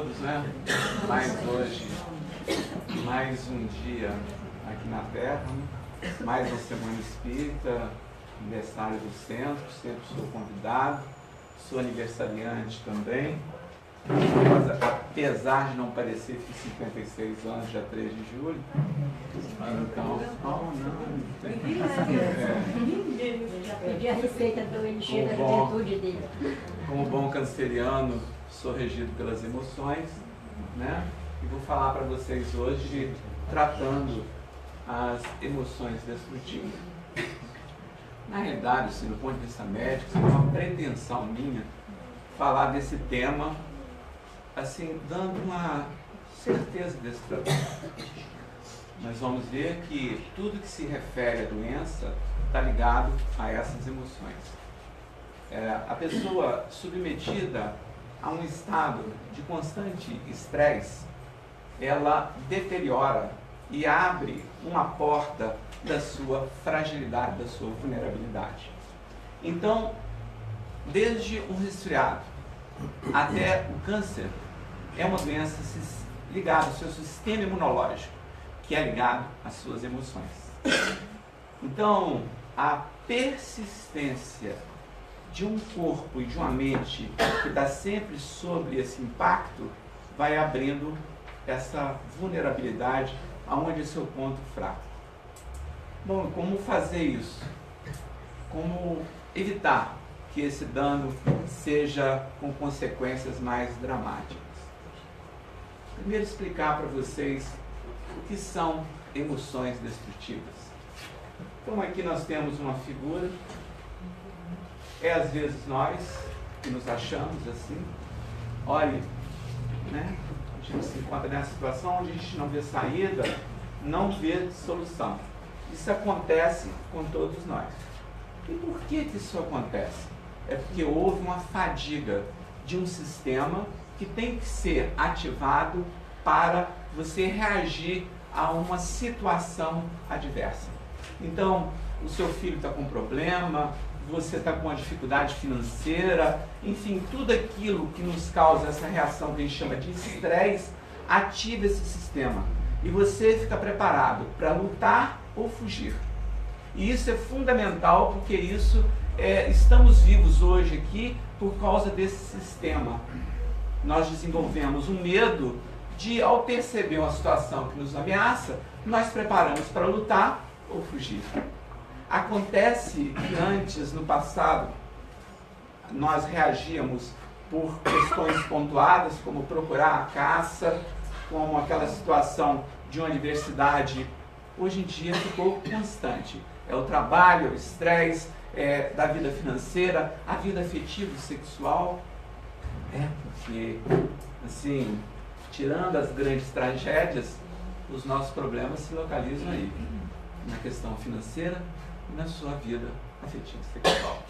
todos, né? Mais hoje, mais um dia aqui na Terra, mais uma Semana Espírita, aniversário do Centro, sempre sou convidado, sou aniversariante também, mas, apesar de não parecer, fiz 56 anos, dia 3 de julho, então, Já pedi a receita do elixir da juventude dele. Como bom canceriano, sou regido pelas emoções, né? E vou falar para vocês hoje tratando as emoções destrutivas. Na realidade, assim, do ponto de vista médico, é uma pretensão minha falar desse tema, assim, dando uma certeza desse tratamento. Nós vamos ver que tudo que se refere à doença está ligado a essas emoções. A pessoa submetida a um estado de constante estresse, ela deteriora e abre uma porta da sua fragilidade, da sua vulnerabilidade. Então, desde um resfriado até o câncer, é uma doença ligada ao seu sistema imunológico, que é ligado às suas emoções. Então, a persistência de um corpo e de uma mente que está sempre sobre esse impacto vai abrindo essa vulnerabilidade aonde é seu ponto fraco. Bom, como fazer isso? Como evitar que esse dano seja com consequências mais dramáticas? Primeiro explicar para vocês o que são emoções destrutivas. Então aqui nós temos uma figura, às vezes nós que nos achamos assim, olhe, né? A gente se encontra nessa situação onde a gente não vê saída, não vê solução. Isso acontece com todos nós. E por que isso acontece? É porque houve uma fadiga de um sistema que tem que ser ativado para você reagir a uma situação adversa. Então, o seu filho está com problema, você está com uma dificuldade financeira, enfim, tudo aquilo que nos causa essa reação que a gente chama de estresse, ativa esse sistema. E você fica preparado para lutar ou fugir. E isso é fundamental porque estamos vivos hoje aqui por causa desse sistema. Nós desenvolvemos um medo de, ao perceber uma situação que nos ameaça, nós preparamos para lutar ou fugir. Acontece que antes, no passado, nós reagíamos por questões pontuadas, como procurar a caça, como aquela situação de uma adversidade. Hoje em dia ficou constante. É o trabalho, o estresse, da vida financeira, a vida afetiva e sexual. Porque, assim, tirando as grandes tragédias, os nossos problemas se localizam aí, na questão financeira e na sua vida afetiva e sexual.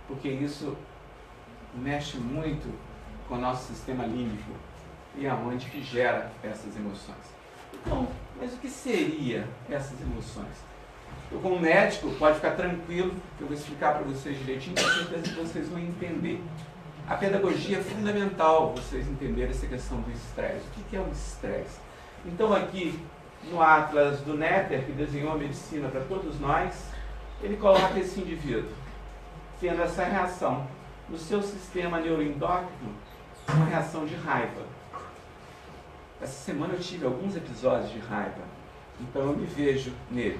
Porque isso mexe muito com o nosso sistema límbico e é onde que gera essas emoções. Então, mas o que seria essas emoções? Eu, como médico, pode ficar tranquilo, que eu vou explicar para vocês direitinho, com certeza que vocês vão entender. A pedagogia é fundamental vocês entenderem essa questão do estresse. O que é o estresse? Então, aqui no Atlas do Néter, que desenhou a medicina para todos nós, ele coloca esse indivíduo tendo essa reação no seu sistema neuroendócrino, uma reação de raiva. Essa semana eu tive alguns episódios de raiva, então eu me vejo nele.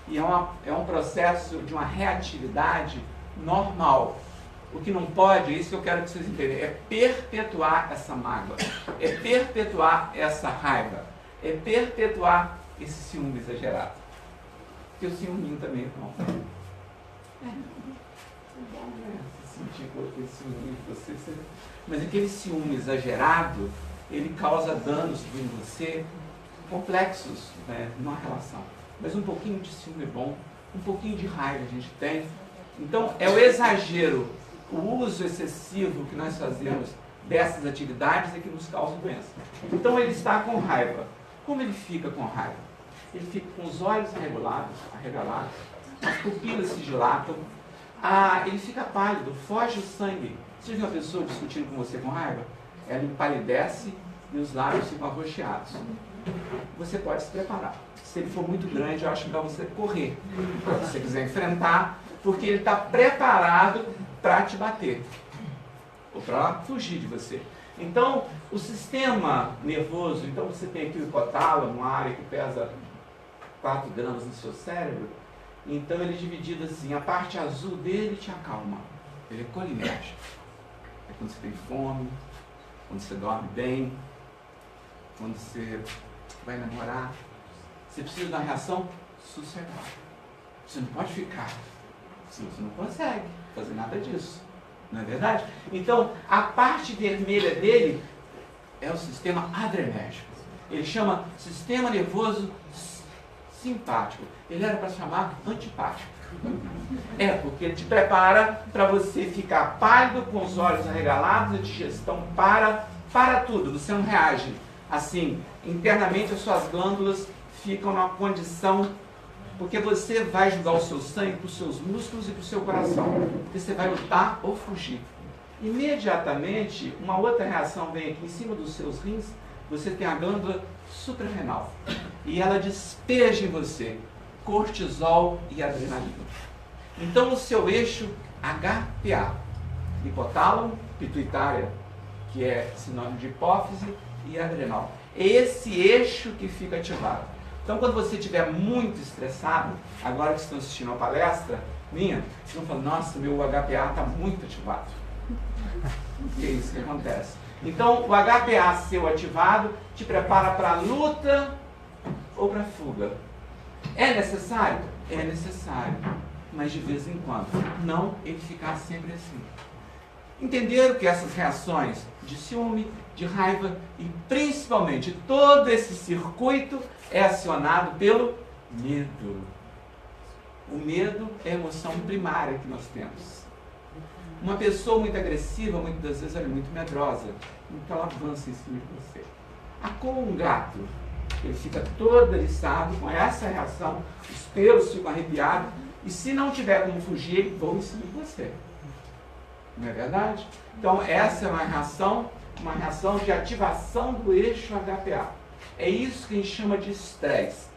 E é um processo de uma reatividade normal. O que não pode, é isso que eu quero que vocês entendam, é perpetuar essa mágoa, é perpetuar essa raiva, é perpetuar esse ciúme exagerado. Porque o ciúminho também é bom. Se sentir com aquele ciúme de você, mas aquele ciúme exagerado, ele causa danos em você complexos, né, numa relação. Mas um pouquinho de ciúme é bom, um pouquinho de raiva a gente tem. Então, é o exagero, o uso excessivo que nós fazemos dessas atividades é que nos causa doença. Então, ele está com raiva. Como ele fica com raiva? Ele fica com os olhos arregalados, as pupilas se dilatam, ele fica pálido, foge o sangue. Você viu uma pessoa discutindo com você com raiva? ela empalidece e os lábios ficam arroxeados. Você pode se preparar. Se ele for muito grande, eu acho melhor você correr, se você quiser enfrentar, porque ele está preparado para te bater, ou para fugir de você. Então, o sistema nervoso, então você tem aqui o hipotálamo, uma área que pesa 4 gramas no seu cérebro, então ele é dividido assim, a parte azul dele te acalma, ele é colinérgico. É quando você tem fome, quando você dorme bem, quando você vai namorar, você precisa de uma reação sossegada. Você não pode ficar, você não consegue fazer nada disso, não é verdade? Então, a parte vermelha dele é o sistema adrenérgico. Ele chama sistema nervoso simpático. Ele era para chamar antipático. Porque ele te prepara para você ficar pálido, com os olhos arregalados, a digestão para tudo, você não reage. Assim, internamente as suas glândulas ficam numa condição, porque você vai jogar o seu sangue para os seus músculos e para o seu coração, porque você vai lutar ou fugir. Imediatamente, uma outra reação vem aqui em cima dos seus rins, você tem a glândula suprarrenal, e ela despeja em você cortisol e adrenalina. Então, o seu eixo HPA, hipotálamo, pituitária, que é sinônimo de hipófise, e adrenal. É esse eixo que fica ativado. Então, quando você estiver muito estressado, agora que estão assistindo a palestra minha, vocês vão falar, nossa, meu HPA está muito ativado. E é isso que acontece. Então, o HPA seu ativado te prepara para a luta ou para a fuga. É necessário? É necessário. Mas de vez em quando. Não ele ficar sempre assim. Entenderam que essas reações de ciúme, de raiva e principalmente todo esse circuito é acionado pelo medo. O medo é a emoção primária que nós temos. Uma pessoa muito agressiva, muitas das vezes ela é muito medrosa, então ela avança em cima de você. Um gato, ele fica todo eriçado com essa reação, os pelos ficam arrepiados, e se não tiver como fugir, ele voa em cima de você. Não é verdade? Então essa é uma reação de ativação do eixo HPA. É isso que a gente chama de estresse.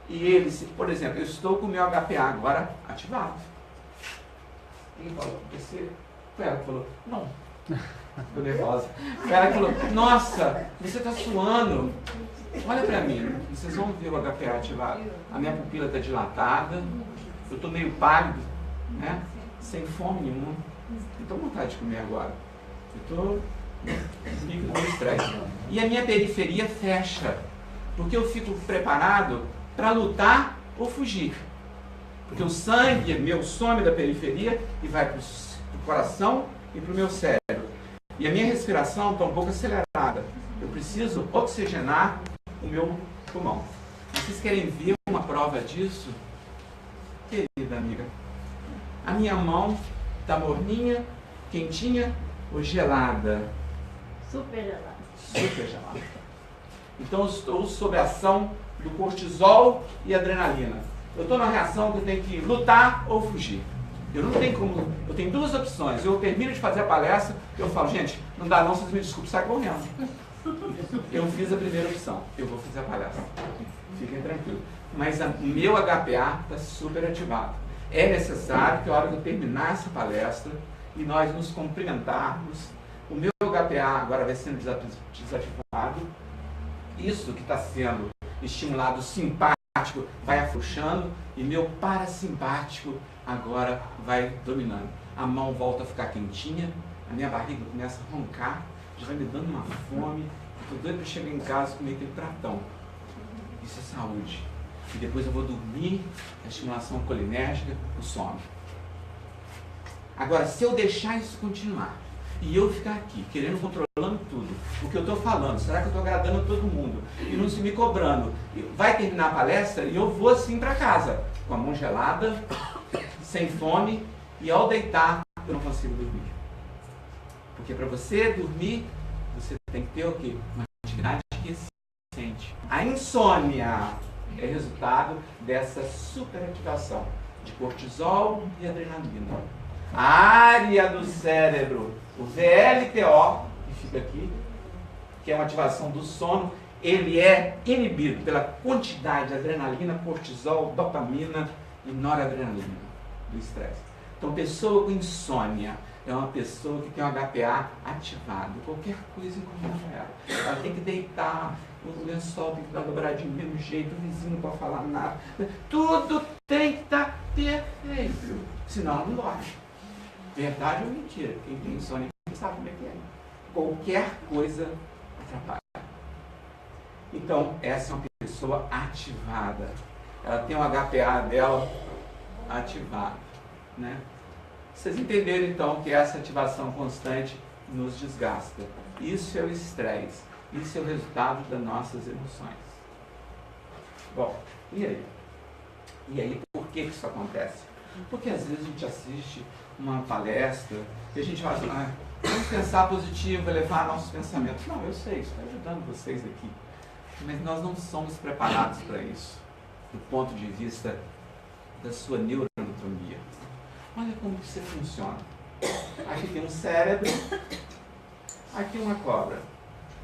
E ele, por exemplo, eu estou com o meu HPA agora ativado. Quem falou? Foi ela que falou, não. Ficou nervosa. Foi ela que falou, nossa, você está suando. Olha para mim, vocês vão ver o HPA ativado. A minha pupila está dilatada, eu estou meio pálido, né? Sem fome nenhuma. Não estou com vontade de comer agora. Eu estou com estresse. E a minha periferia fecha, porque eu fico preparado para lutar ou fugir. Porque o sangue meu some da periferia e vai para o coração e para o meu cérebro. E a minha respiração está um pouco acelerada. Eu preciso oxigenar o meu pulmão. Vocês querem ver uma prova disso? Querida amiga, a minha mão está morninha, quentinha ou gelada? Super gelada. Super gelada. Então eu estou sob a ação do cortisol e adrenalina. Eu estou numa reação que eu tenho que lutar ou fugir. Eu não tenho como. Eu tenho duas opções. Eu termino de fazer a palestra, eu falo, gente, não dá não, vocês me desculpem, sai correndo. Eu fiz a primeira opção, eu vou fazer a palestra. Fiquem tranquilos. Mas o meu HPA está super ativado. É necessário que a hora que eu terminar essa palestra e nós nos cumprimentarmos, o meu HPA agora vai sendo desativado. Isso que está sendo estimulado simpático vai afrouxando e meu parasimpático agora vai dominando. A mão volta a ficar quentinha, a minha barriga começa a roncar, já vai me dando uma fome. Estou doido para chegar em casa e comer aquele pratão. Isso é saúde. E depois eu vou dormir, a estimulação colinérgica, o sono. Agora, se eu deixar isso continuar, e eu ficar aqui, querendo, controlando tudo, o que eu estou falando, será que eu estou agradando a todo mundo? E não se me cobrando. Vai terminar a palestra e eu vou assim para casa, com a mão gelada, sem fome, e ao deitar, eu não consigo dormir. Porque para você dormir, você tem que ter o quê? Uma atividade que sente. A insônia é resultado dessa superativação de cortisol e adrenalina. A área do cérebro, o VLTO, que fica aqui, que é uma ativação do sono, ele é inibido pela quantidade de adrenalina, cortisol, dopamina e noradrenalina do estresse. Então, pessoa com insônia é uma pessoa que tem um HPA ativado. Qualquer coisa incomoda ela. Ela tem que deitar, o lençol tem que dar dobradinho do mesmo jeito, o vizinho não pode falar nada. Tudo tem que estar perfeito, senão ela não dorme. Verdade ou mentira? Quem tem insônia sabe como é que é. Qualquer coisa atrapalha. Então, essa é uma pessoa ativada. Ela tem o HPA dela ativado, né? Vocês entenderam, então, que essa ativação constante nos desgasta. Isso é o estresse. Isso é o resultado das nossas emoções. Bom, e aí? E aí, por que isso acontece? Porque às vezes a gente assiste uma palestra e a gente fala assim, vamos pensar positivo, elevar nossos pensamentos. Não, eu sei, isso está ajudando vocês aqui. Mas nós não somos preparados para isso, do ponto de vista da sua neuroanatomia. Olha como que isso funciona. Aqui tem um cérebro, aqui uma cobra.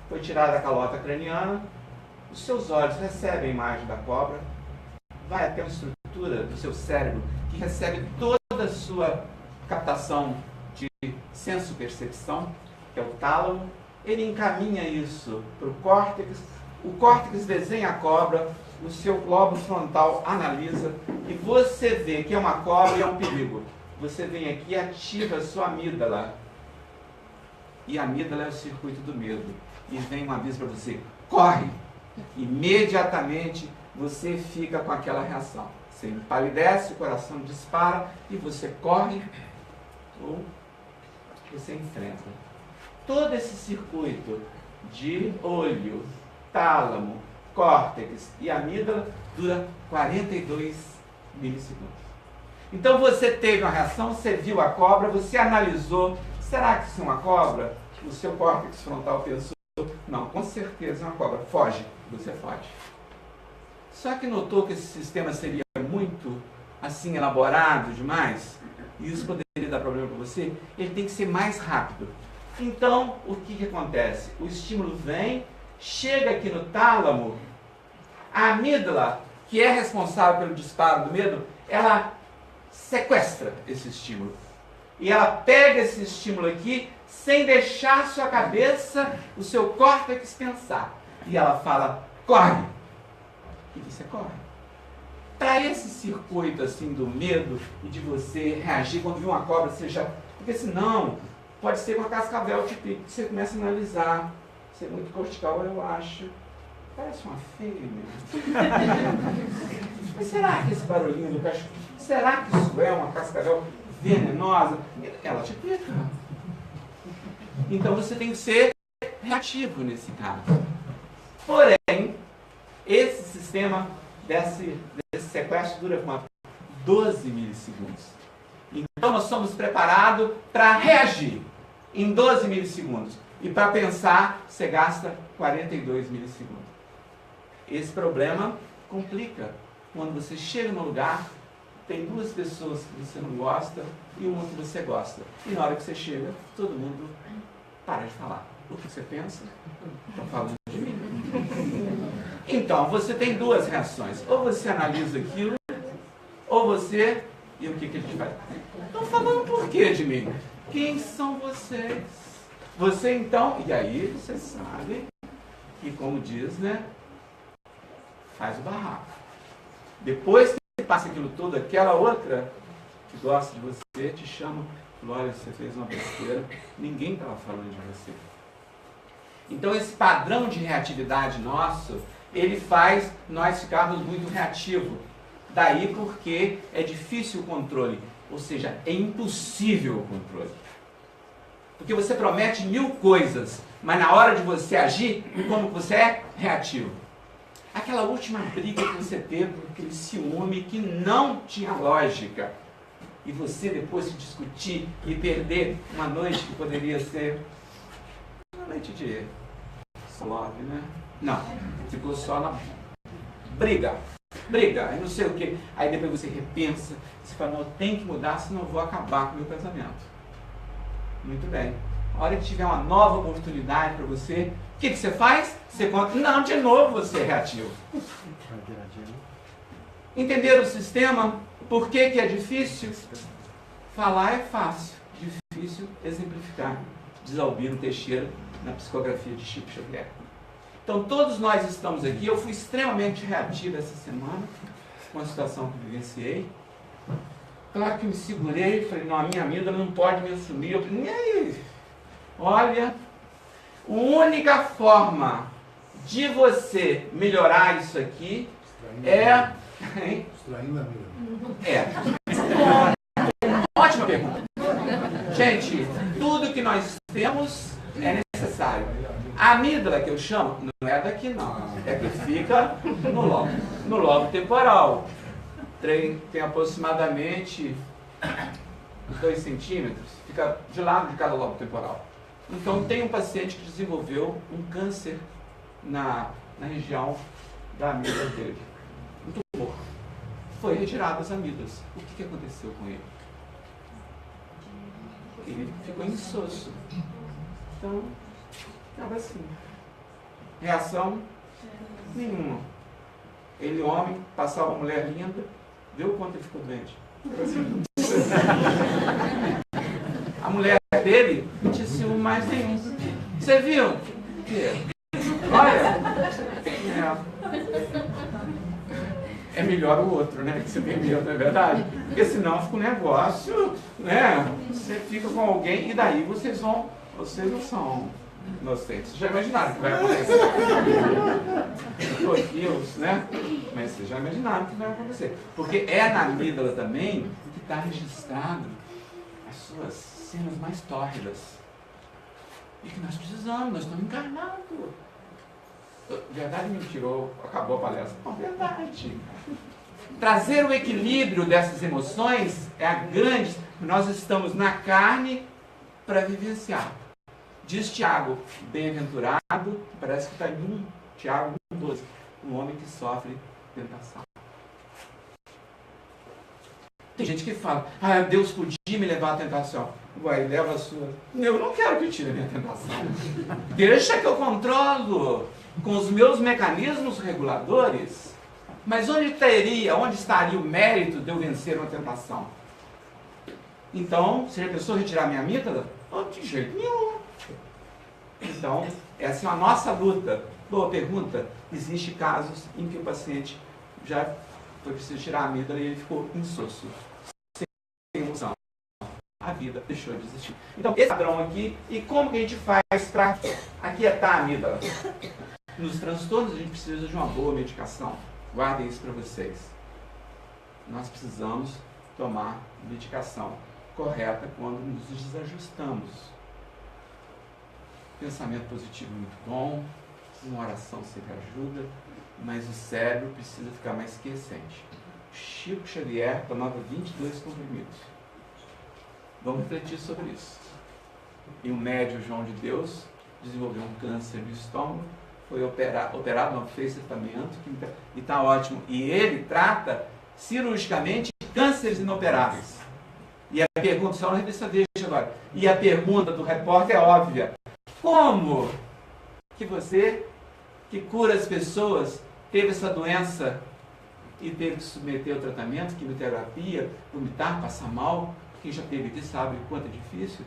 Foi tirada a calota craniana, os seus olhos recebem a imagem da cobra, vai até uma estrutura do seu cérebro que recebe toda a sua captação de senso-percepção, que é o tálamo. Ele encaminha isso para o córtex. O córtex desenha a cobra, o seu globo frontal analisa e você vê que é uma cobra e é um perigo. Você vem aqui e ativa a sua amígdala. E a amígdala é o circuito do medo. E vem um aviso para você, corre! Imediatamente você fica com aquela reação. Você empalidece, o coração dispara e você corre ou você enfrenta. Todo esse circuito de olho, tálamo, córtex e amígdala dura 42 milissegundos. Então você teve uma reação, você viu a cobra, você analisou, será que isso é uma cobra? O seu córtex frontal pensou, não, com certeza é uma cobra, foge, você foge. Só que notou que esse sistema seria muito assim elaborado demais, e isso poderia dar problema para você, ele tem que ser mais rápido. Então, o que acontece? O estímulo vem, chega aqui no tálamo, a amígdala, que é responsável pelo disparo do medo, ela sequestra esse estímulo. E ela pega esse estímulo aqui, sem deixar a sua cabeça, o seu córtex pensar. E ela fala, corre! E você corre. Para esse circuito assim do medo e de você reagir quando vê uma cobra, seja... Porque senão, pode ser uma cascavel típica, você começa a analisar. Ser muito cortical, eu acho. Parece uma fêmea. Mas será que esse barulhinho do cachorro... Será que isso é uma cascavel venenosa? Ela te pica. Então você tem que ser reativo nesse caso. Porém, esse sistema desse sequestro dura 12 milissegundos. Então nós somos preparados para reagir em 12 milissegundos. E para pensar, você gasta 42 milissegundos. Esse problema complica quando você chega no lugar, tem duas pessoas que você não gosta e uma que você gosta. E na hora que você chega, todo mundo para de falar. O que você pensa? Estão falando de mim. Então, você tem duas reações. Ou você analisa aquilo, ou você... E o que a gente faz? Estão falando por quê de mim? Quem são vocês? Você então... E aí você sabe que, como diz, né? Faz o barraco. Depois que passa aquilo tudo, aquela outra que gosta de você te chama, olha, você fez uma besteira, ninguém estava falando de você. Então esse padrão de reatividade nosso, ele faz nós ficarmos muito reativos. Daí porque é difícil o controle, ou seja, é impossível o controle. Porque você promete 1000 coisas, mas na hora de você agir, como você é? Reativo. Aquela última briga que você teve, aquele ciúme que não tinha lógica. E você depois se discutir e perder uma noite que poderia ser uma noite de love, né? Não, ficou só na briga, aí não sei o que. Aí depois você repensa, você fala, não, eu tenho que mudar, senão eu vou acabar com o meu casamento. Muito bem. A hora que tiver uma nova oportunidade para você, o que você faz? Você conta, não, de novo você é reativo. Entender o sistema? Por que é difícil? Falar é fácil, difícil exemplificar, diz Albino Teixeira na psicografia de Chico Xavier. Então todos nós estamos aqui, eu fui extremamente reativo essa semana, com a situação que vivenciei. Claro que me segurei, falei, não, a minha amígdala não pode me assumir. Eu falei, e aí? Olha, a única forma de você melhorar isso aqui é... Extraindo a amígdala. Ótima pergunta. Gente, tudo que nós temos é necessário. A amígdala que eu chamo, não é daqui não, é que fica no lobo temporal. Tem aproximadamente 2 centímetros, fica de lado de cada lobo temporal. Então tem um paciente que desenvolveu um câncer na região da amígdala dele. Um tumor. Foi retirado as amígdalas. O que aconteceu com ele? Ele ficou insosso. Então, estava assim. Reação nenhuma. Ele, homem, passava uma mulher linda, viu o quanto ele ficou doente. A mulher dele não tinha ciúme mais nenhum. Você viu? Olha. É melhor o outro, né? Que você tem medo, não é verdade? Porque senão fica um negócio, né? Você fica com alguém e daí vocês não são inocentes. Vocês já imaginaram o que vai acontecer? Né? Mas vocês já imaginaram o que vai acontecer. Porque é na amígdala também que está registrado as suas cenas mais tórridas. E que nós precisamos, nós estamos encarnados. Verdade me tirou, acabou a palestra. Não, verdade. Trazer o equilíbrio dessas emoções é a grande... Nós estamos na carne para vivenciar. Diz Tiago, bem-aventurado, parece que está em Tiago 1,12, um homem que sofre tentação. Tem gente que fala, Deus podia me levar à tentação. Vai, leva a sua. Eu não quero que tire a minha tentação. Deixa que eu controlo com os meus mecanismos reguladores. Mas onde estaria o mérito de eu vencer uma tentação? Então, se a pessoa retirar minha amígdala, de jeito nenhum. Então, essa é a nossa luta. Boa pergunta. Existem casos em que o paciente já foi preciso tirar a amígdala e ele ficou insosso. Sem emoção. A vida deixou de existir. Então, esse padrão aqui, e como que a gente faz para aquietar a amígdala? Nos transtornos a gente precisa de uma boa medicação. Guardem isso para vocês. Nós precisamos tomar medicação correta quando nos desajustamos. Pensamento positivo é muito bom, uma oração sempre ajuda, mas o cérebro precisa ficar mais quiescente. Chico Xavier tomava 22 comprimidos. Vamos refletir sobre isso. E o médium João de Deus desenvolveu um câncer no estômago, foi operado, não fez tratamento, e está ótimo. E ele trata cirurgicamente cânceres inoperáveis. E a pergunta, só na revista Veja agora, e a pergunta do repórter é óbvia. Como que você, que cura as pessoas, teve essa doença e teve que submeter ao tratamento, quimioterapia, vomitar, passar mal? Quem já teve aqui sabe o quanto é difícil.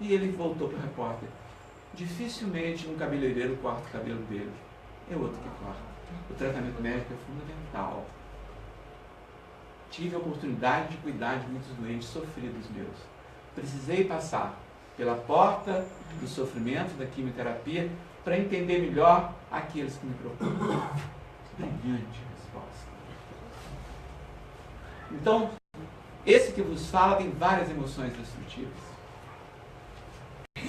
E ele voltou para o repórter. Dificilmente um cabeleireiro corta o cabelo dele. É outro que corta. O tratamento médico é fundamental. Tive a oportunidade de cuidar de muitos doentes sofridos meus. Precisei passar pela porta do sofrimento, da quimioterapia, para entender melhor aqueles que me procuram. Brilhante resposta. Então, esse que vos fala tem várias emoções destrutivas.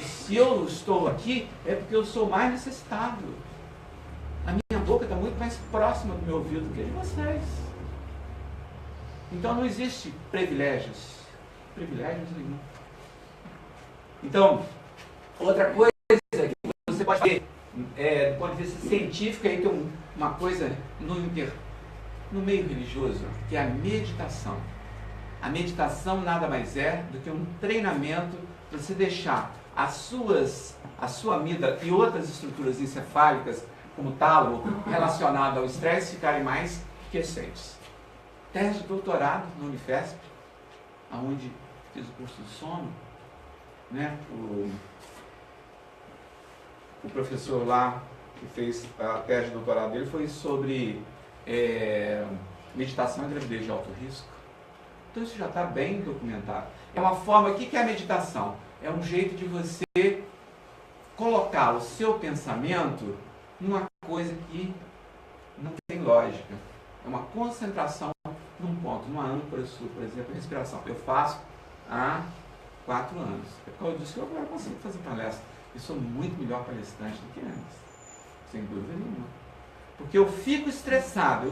Se eu estou aqui, é porque eu sou mais necessitado. A minha boca está muito mais próxima do meu ouvido do que a de vocês. Então não existe privilégios. Privilégios nenhum. Então, outra coisa que você pode ver, do ponto de vista científico, aí tem uma coisa no meio religioso, que é a meditação. A meditação nada mais é do que um treinamento para você deixar a sua amígdala e outras estruturas encefálicas, como o tálamo, relacionado ao estresse, ficarem mais quiescentes. Tese de doutorado na Unifesp, onde fiz o curso de sono, né? O professor lá que fez a tese de doutorado dele foi sobre meditação e gravidez de alto risco. Então isso já está bem documentado. É uma forma, o que é a meditação? É um jeito de você colocar o seu pensamento numa coisa que não tem lógica. É uma concentração num ponto, numa âncora sua, por exemplo, respiração. Eu faço há 4 anos. É por causa disso que eu agora consigo fazer palestra. Eu sou muito melhor palestrante do que antes, sem dúvida nenhuma. Porque eu fico estressado,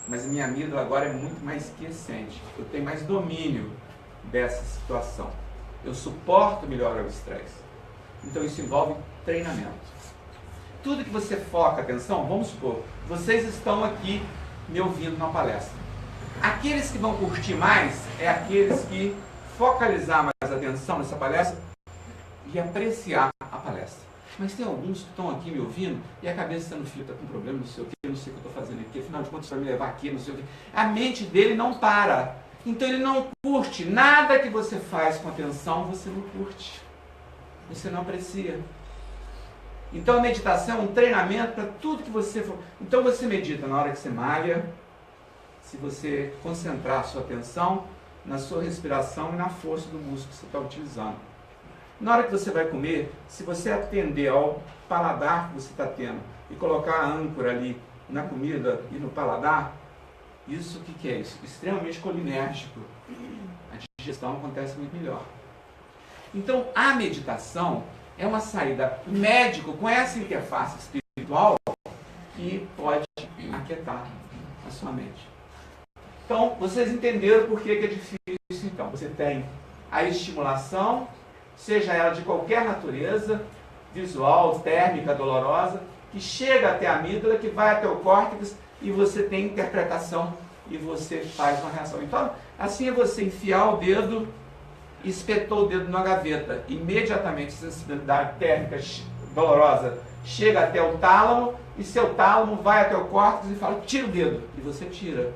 mas a minha amígdala agora é muito mais quiescente. Eu tenho mais domínio dessa situação. Eu suporto melhor o estresse. Então isso envolve treinamento. Tudo que você foca atenção, vamos supor, vocês estão aqui me ouvindo na palestra. Aqueles que vão curtir mais é aqueles que focalizar mais atenção nessa palestra e apreciar a palestra. Mas tem alguns que estão aqui me ouvindo e a cabeça está no fio, está com problema, não sei o que, eu não sei o que eu estou fazendo aqui, afinal de contas vai me levar aqui, não sei o que. A mente dele não para. Então ele não curte. Nada que você faz com atenção, você não curte. Você não aprecia. Então a meditação é um treinamento para tudo que você for. Então você medita na hora que você malha, se você concentrar a sua atenção na sua respiração e na força do músculo que você está utilizando. Na hora que você vai comer, se você atender ao paladar que você está tendo e colocar a âncora ali na comida e no paladar, isso o que é isso? Extremamente colinérgico. A digestão acontece muito melhor. Então a meditação é uma saída. O médico com essa interface espiritual que pode aquietar a sua mente. Então, vocês entenderam por que é difícil, então. Você tem a estimulação, seja ela de qualquer natureza, visual, térmica, dolorosa, que chega até a amígdala, que vai até o córtex, e você tem interpretação, e você faz uma reação. Então, assim é você enfiar o dedo, espetou o dedo na gaveta, imediatamente a sensibilidade térmica dolorosa chega até o tálamo, e seu tálamo vai até o córtex e fala, tira o dedo, e você tira.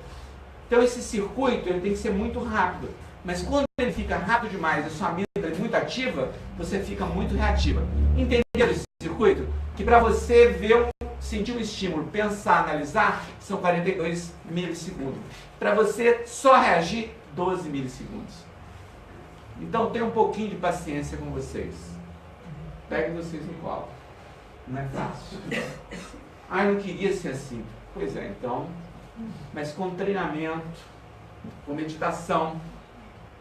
Então esse circuito ele tem que ser muito rápido, mas quando ele fica rápido demais e sua amígdala é muito ativa, você fica muito reativa. Entenderam esse circuito? Que para você ver, sentir um estímulo, pensar, analisar, são 42 milissegundos. Para você só reagir, 12 milissegundos. Então tenha um pouquinho de paciência com vocês. Peguem vocês no colo. Não é fácil. Ah, eu não queria ser assim. Pois é, então. Mas com treinamento, com meditação,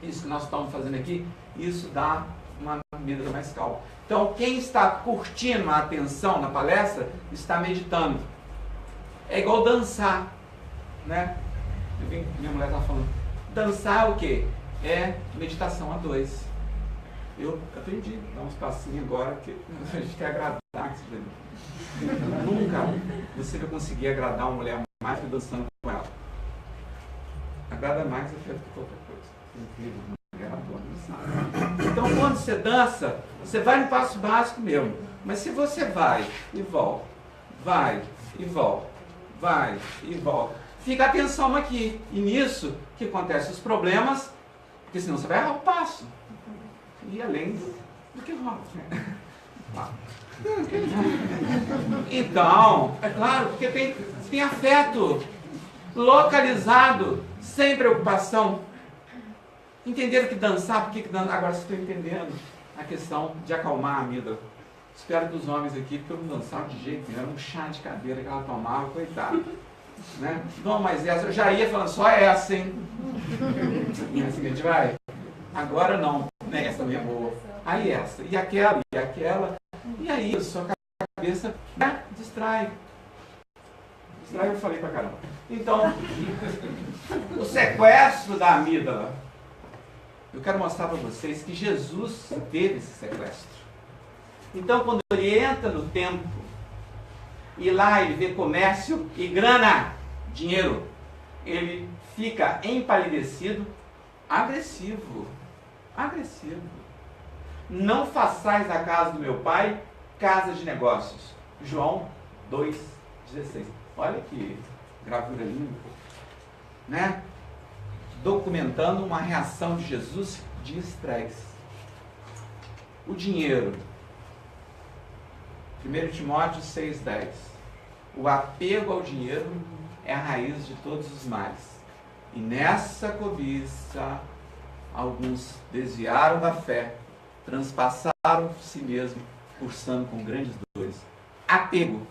isso que nós estamos fazendo aqui, isso dá uma amígdala mais calma. Então, quem está curtindo a atenção na palestra, está meditando. É igual dançar, né? Minha mulher estava falando, dançar é o quê? É meditação a 2. Eu aprendi a dar uns passinhos agora, que a gente quer agradar. Nunca você vai conseguir agradar uma mulher mais que dançando com ela. Agrada mais do que qualquer coisa. Incrível, mulher adora dançar. Então quando você dança, você vai no passo básico mesmo. Mas se você vai e volta, vai e volta, vai e volta, fica a atenção aqui. E nisso que acontecem os problemas, porque senão você vai errar o passo. E além do que rola. Então, é claro, porque tem afeto localizado, sem preocupação. Entenderam que dançar, por que dançar? Agora vocês estão entendendo a questão de acalmar a amígdala. Espero que os homens aqui, porque eu não dançava de jeito nenhum, era um chá de cadeira que ela tomava, coitado. Né? Não, mas essa, eu já ia falando, só essa, hein? E assim a gente vai. Agora não, né? Essa também é boa. Aí essa, e aquela, e aí a sua cabeça, né? Distrai. Distrai, eu falei pra caramba. Então, o sequestro da amígdala. Eu quero mostrar para vocês que Jesus teve esse sequestro. Então, quando ele entra no templo, e lá ele vê comércio e grana, dinheiro, ele fica empalidecido, agressivo. não façais a casa do meu pai casa de negócios. João 2,16. Olha que gravura linda, né? Documentando uma reação de Jesus de estresse. O dinheiro. 1 Timóteo 6,10. O apego ao dinheiro é a raiz de todos os males. E nessa cobiça, alguns desviaram da fé, transpassaram si mesmo, cursando com grandes dores. Apego,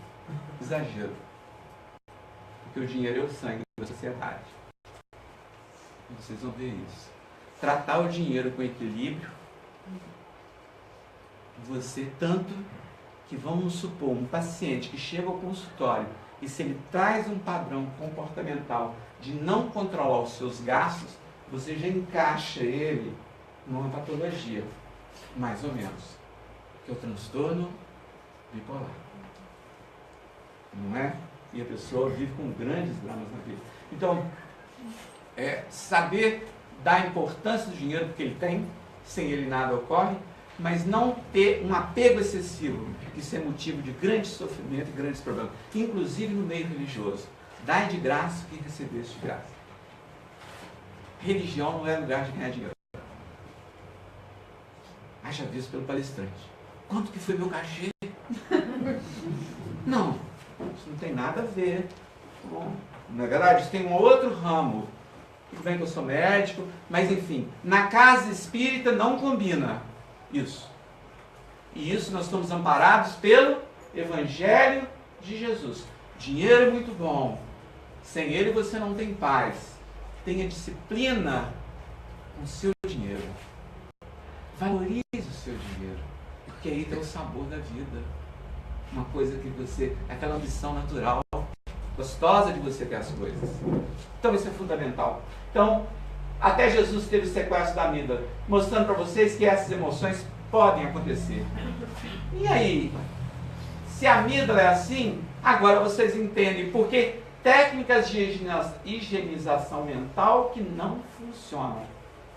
exagero. Porque o dinheiro é o sangue da sociedade. Vocês vão ver isso. Tratar o dinheiro com equilíbrio, você tanto que, vamos supor, um paciente que chega ao consultório e se ele traz um padrão comportamental de não controlar os seus gastos, você já encaixa ele numa patologia, mais ou menos, que é o transtorno bipolar. Não é? E a pessoa vive com grandes dramas na vida. Então, saber da importância do dinheiro que ele tem, sem ele nada ocorre, mas não ter um apego excessivo, que isso é motivo de grande sofrimento e grandes problemas, inclusive no meio religioso. Dai de graça o que recebeste de graça. Religião não é lugar de ganhar dinheiro. Haja visto pelo palestrante. Quanto que foi meu cachê? Não, isso não tem nada a ver. Bom, na verdade, isso tem um outro ramo. Tudo bem que eu sou médico, mas enfim, na casa espírita não combina isso. E isso nós estamos amparados pelo Evangelho de Jesus. Dinheiro é muito bom. Sem ele você não tem paz. Tenha disciplina com o seu dinheiro. Valorize o seu dinheiro. Porque aí tem o sabor da vida. Uma coisa que você... aquela ambição natural, gostosa de você ter as coisas. Então isso é fundamental. Então, até Jesus teve o sequestro da amígdala, mostrando para vocês que essas emoções podem acontecer. E aí, se a amígdala é assim, agora vocês entendem por que técnicas de higienização mental que não funcionam.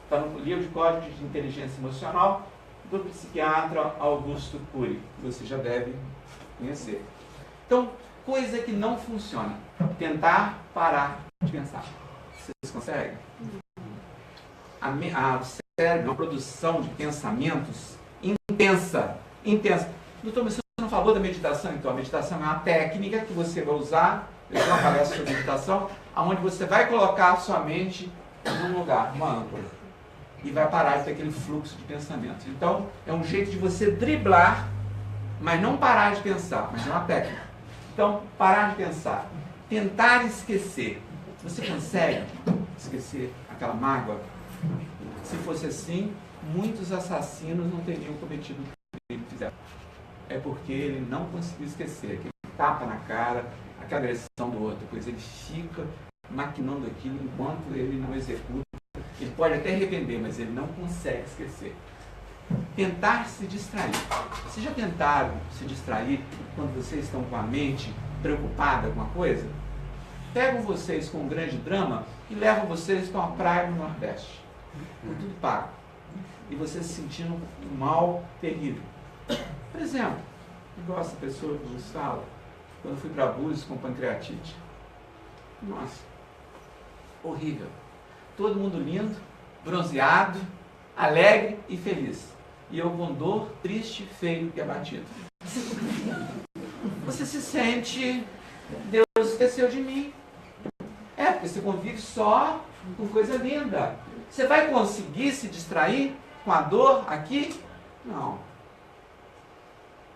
Está no livro de Código de Inteligência Emocional do psiquiatra Augusto Cury, que você já deve conhecer. Então, coisa que não funciona. Tentar parar de pensar. Vocês conseguem? O cérebro é uma produção de pensamentos intensa. Doutor, mas você não falou da meditação? Então, a meditação é uma técnica que você vai usar, eu já aparece sobre meditação, onde você vai colocar a sua mente num lugar, uma âncora, e vai parar de ter aquele fluxo de pensamentos. Então, é um jeito de você driblar, mas não parar de pensar, mas é uma técnica. Então, parar de pensar. Tentar esquecer. Você consegue esquecer aquela mágoa? Se fosse assim, muitos assassinos não teriam cometido o crime que fizeram. É porque ele não conseguiu esquecer, aquele tapa na cara, aquela agressão do outro, pois ele fica maquinando aquilo enquanto ele não executa. Ele pode até arrepender, mas ele não consegue esquecer. Tentar se distrair. Vocês já tentaram se distrair quando vocês estão com a mente preocupada com uma coisa? Pegam vocês com um grande drama e levam vocês para uma praia no Nordeste. Com tudo pago. E vocês se sentindo um mal terrível. Por exemplo, igual essa pessoa que vos fala, quando eu fui para Búzios com pancreatite. Nossa, horrível. Todo mundo lindo, bronzeado, alegre e feliz. E eu com dor, triste, feio e abatido. Você se sente, Deus esqueceu de mim. Porque você convive só com coisa linda. Você vai conseguir se distrair com a dor aqui? Não.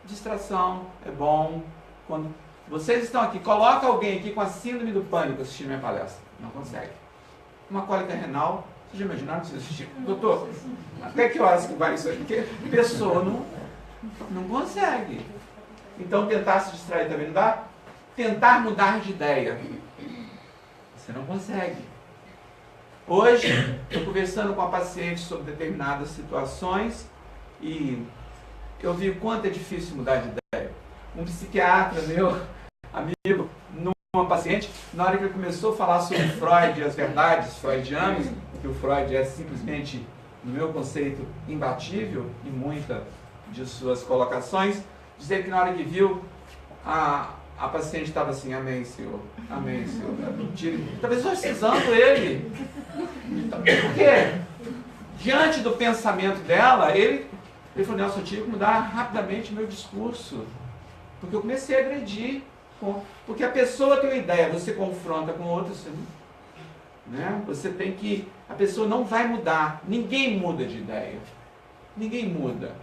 Distração é bom. Quando vocês estão aqui, coloca alguém aqui com a síndrome do pânico assistindo minha palestra. Não consegue. Uma cólica renal, vocês já imaginaram que vocês assistiram? Doutor, até que horas que vai isso aí? Porque a pessoa não consegue. Então tentar se distrair também não dá? Tentar mudar de ideia. Você não consegue. Hoje, estou conversando com a paciente sobre determinadas situações e eu vi o quanto é difícil mudar de ideia. Um psiquiatra meu, amigo, numa paciente, na hora que ele começou a falar sobre Freud e as verdades freudianas, que o Freud é simplesmente no meu conceito, imbatível em muitas de suas colocações, dizer que na hora que viu, a paciente estava assim, amém, Senhor, talvez exorcizando ele. Por quê? Diante do pensamento dela, ele falou, Nelson, eu tive que mudar rapidamente meu discurso, porque eu comecei a agredir, porque a pessoa tem uma ideia, você confronta com outra, né? Você tem que, a pessoa não vai mudar, ninguém muda de ideia, ninguém muda.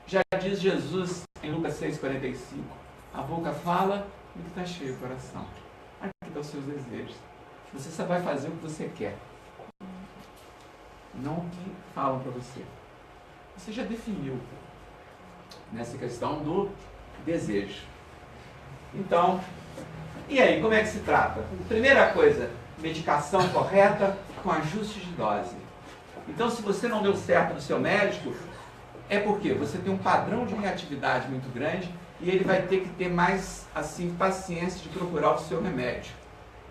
Já diz Jesus em Lucas 6,45, a boca fala e que está cheio o coração. Aqui estão os seus desejos. Você só vai fazer o que você quer, não o que falam para você. Você já definiu nessa questão do desejo. Então, e aí, como é que se trata? Primeira coisa, medicação correta com ajuste de dose. Então, se você não deu certo no seu médico, é porque você tem um padrão de reatividade muito grande e ele vai ter que ter mais, assim, paciência de procurar o seu remédio.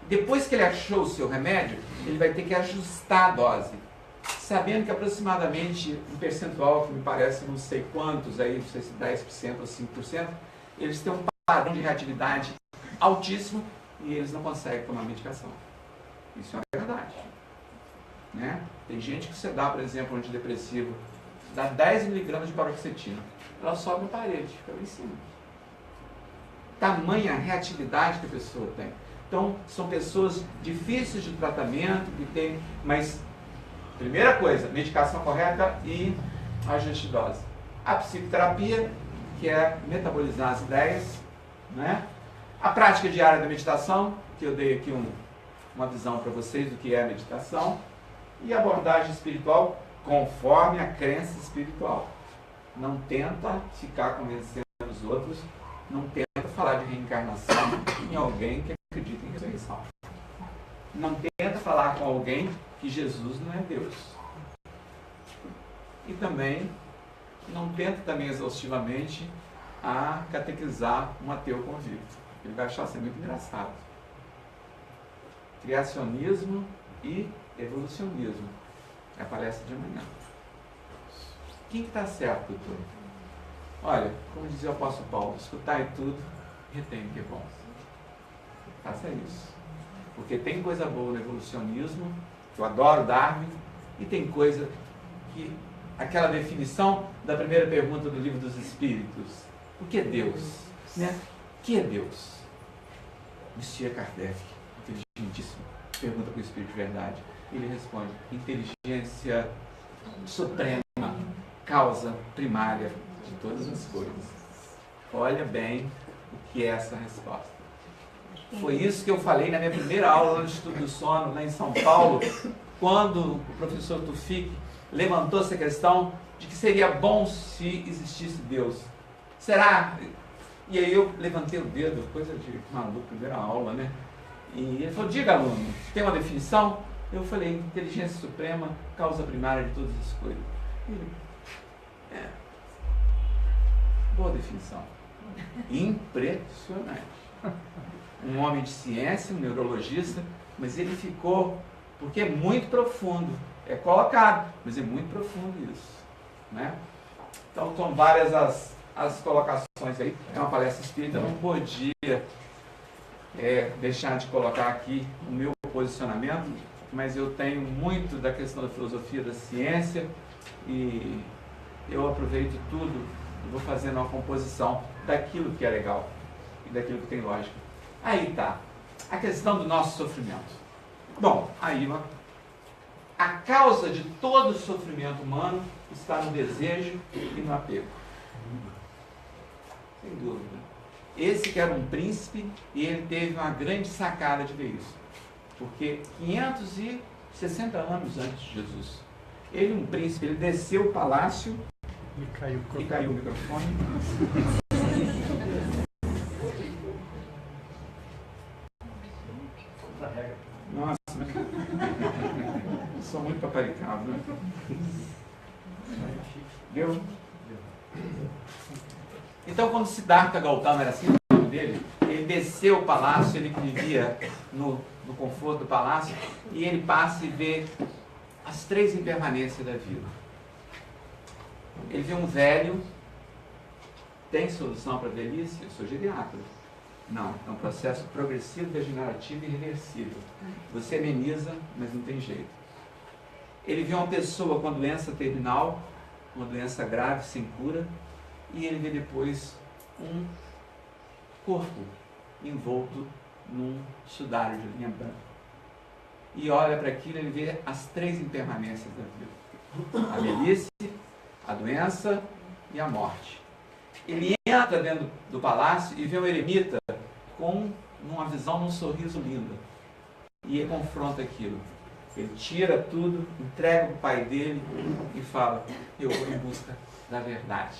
Depois que ele achou o seu remédio, ele vai ter que ajustar a dose, sabendo que aproximadamente um percentual, que me parece não sei quantos, aí, não sei se 10% ou 5%, eles têm um padrão de reatividade altíssimo e eles não conseguem tomar medicação. Isso é uma verdade. Né? Tem gente que você dá, por exemplo, um antidepressivo, dá 10 miligramas de paroxetina, ela sobe na parede, fica lá em cima. Tamanha reatividade que a pessoa tem. Então, são pessoas difíceis de tratamento, que tem, mas, primeira coisa, medicação correta e ajuste de dose. A psicoterapia, que é metabolizar as ideias, né? A prática diária da meditação, que eu dei aqui uma visão para vocês do que é a meditação, e a abordagem espiritual conforme a crença espiritual. Não tenta ficar convencendo os outros, não tenta falar de reencarnação em alguém que acredita em ressurreição. Não tenta falar com alguém que Jesus não é Deus. E também não tenta também exaustivamente a catequizar um ateu convicto. Ele vai achar isso muito engraçado. Criacionismo e evolucionismo. É a palestra de amanhã. Quem que está certo, doutor? Olha, como dizia o apóstolo Paulo, escutai tudo, retém o que é bom. Faça isso. Porque tem coisa boa no evolucionismo, que eu adoro Darwin, e tem coisa que, aquela definição da primeira pergunta do Livro dos Espíritos, o que é Deus? Né? O que é Deus? Monsieur Kardec, inteligentíssimo, pergunta para o Espírito de Verdade. Ele responde, inteligência suprema, causa primária de todas as coisas. Olha bem o que é essa resposta. Foi isso que eu falei na minha primeira aula no Instituto do Sono, lá em São Paulo, quando o professor Tufik levantou essa questão de que seria bom se existisse Deus. Será? E aí eu levantei o dedo, coisa de maluco, primeira aula, né? E ele falou, diga, aluno, tem uma definição? Eu falei, inteligência suprema, causa primária de todas as coisas. Ele, boa definição. Impressionante. Um homem de ciência, um neurologista, mas ele ficou, porque é muito profundo, é colocado, mas é muito profundo isso, né? Então são várias as colocações aí. É uma palestra espírita, eu não podia deixar de colocar aqui o meu posicionamento, mas eu tenho muito da questão da filosofia, da ciência, e eu aproveito tudo e vou fazendo uma composição daquilo que é legal e daquilo que tem lógica. Aí tá, a questão do nosso sofrimento. Bom, aí a causa de todo o sofrimento humano está no desejo e no apego. Sem dúvida. Esse que era um príncipe e ele teve uma grande sacada de ver isso. Porque 560 anos antes de Jesus, ele, um príncipe, ele desceu o palácio e caiu o microfone. Nossa, eu sou muito paparicado, né? Deu? Então, quando Siddhartha Gautama, era assim o nome dele, ele desceu o palácio, ele vivia no conforto do palácio, e ele passa e vê as 3 impermanências da vida. Ele vê um velho, tem solução para a velhice? Eu sou geriatra. Não, é um processo progressivo, degenerativo e irreversível. Você ameniza, mas não tem jeito. Ele vê uma pessoa com doença terminal, uma doença grave, sem cura, e ele vê depois um corpo envolto num sudário de linha branca. E olha para aquilo e ele vê as 3 impermanências da vida. A velhice, a doença e a morte. Ele entra dentro do palácio e vê um eremita com uma visão, num sorriso lindo. E ele confronta aquilo. Ele tira tudo, entrega para o pai dele e fala: eu vou em busca da verdade.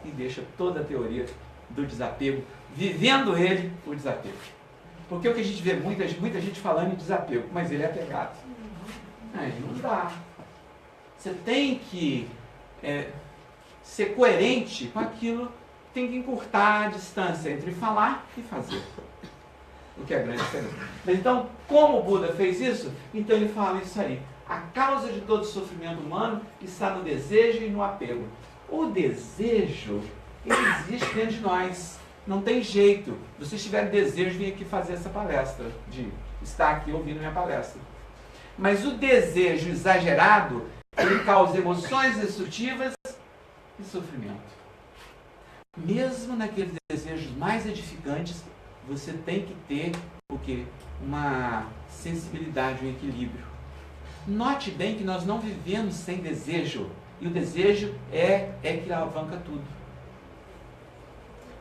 E deixa toda a teoria do desapego, vivendo ele o desapego. Porque o que a gente vê, muita gente falando em desapego, mas ele é apegado. Aí não dá. Você tem que ser coerente com aquilo, tem que encurtar a distância entre falar e fazer. O que é a grande diferença. Então, como o Buda fez isso? Então ele fala isso aí. A causa de todo sofrimento humano está no desejo e no apego. O desejo, ele existe dentro de nós. Não tem jeito. Se vocês tiverem desejo de vir aqui fazer essa palestra, de estar aqui ouvindo minha palestra. Mas o desejo exagerado, ele causa emoções destrutivas e sofrimento. Mesmo naqueles desejos mais edificantes, você tem que ter o quê? Uma sensibilidade, um equilíbrio. Note bem que nós não vivemos sem desejo. E o desejo é que alavanca tudo.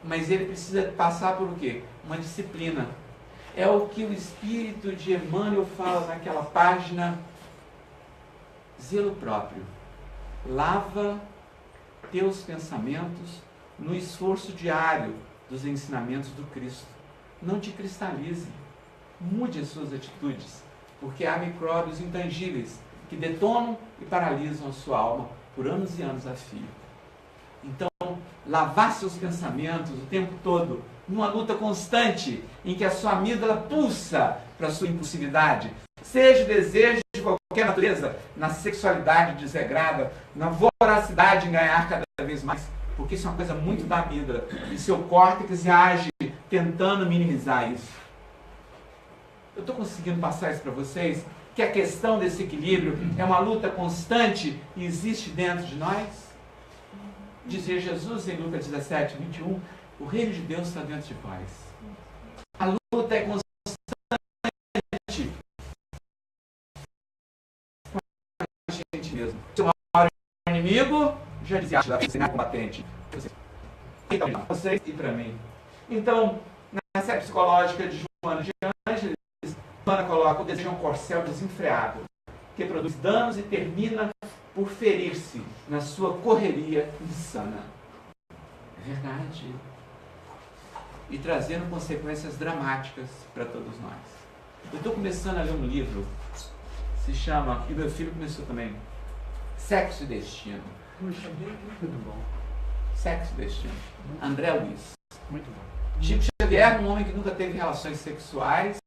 Mas ele precisa passar por o quê? Uma disciplina. É o que o espírito de Emmanuel fala naquela página. Zelo próprio. Lava teus pensamentos no esforço diário dos ensinamentos do Cristo. Não te cristalize. Mude as suas atitudes. Porque há micróbios intangíveis que detonam e paralisam a sua alma por anos e anos a fio. Então, lavar seus pensamentos o tempo todo, numa luta constante, em que a sua amígdala pulsa para a sua impulsividade, seja o desejo de qualquer natureza, na sexualidade desregrada, na voracidade em ganhar cada vez mais, porque isso é uma coisa muito da amígdala, e seu córtex age tentando minimizar isso. Eu estou conseguindo passar isso para vocês? Que a questão desse equilíbrio é uma luta constante e existe dentro de nós? Dizia Jesus em Lucas 17, 21, o reino de Deus está dentro de vós. A luta é constante com a gente mesmo. Se o maior inimigo, já dizia, você não é combatente. Vocês e para mim. Então, na série psicológica de Joana de Ângeles, Joana coloca: o desejo é um corcel desenfreado, que produz danos e termina por ferir-se na sua correria insana. É verdade. E trazendo consequências dramáticas para todos nós. Eu estou começando a ler um livro, se chama, e meu filho começou também, Sexo e Destino. Muito bom. Sexo e Destino. André Luiz. Muito bom. Chico Xavier, um homem que nunca teve relações sexuais,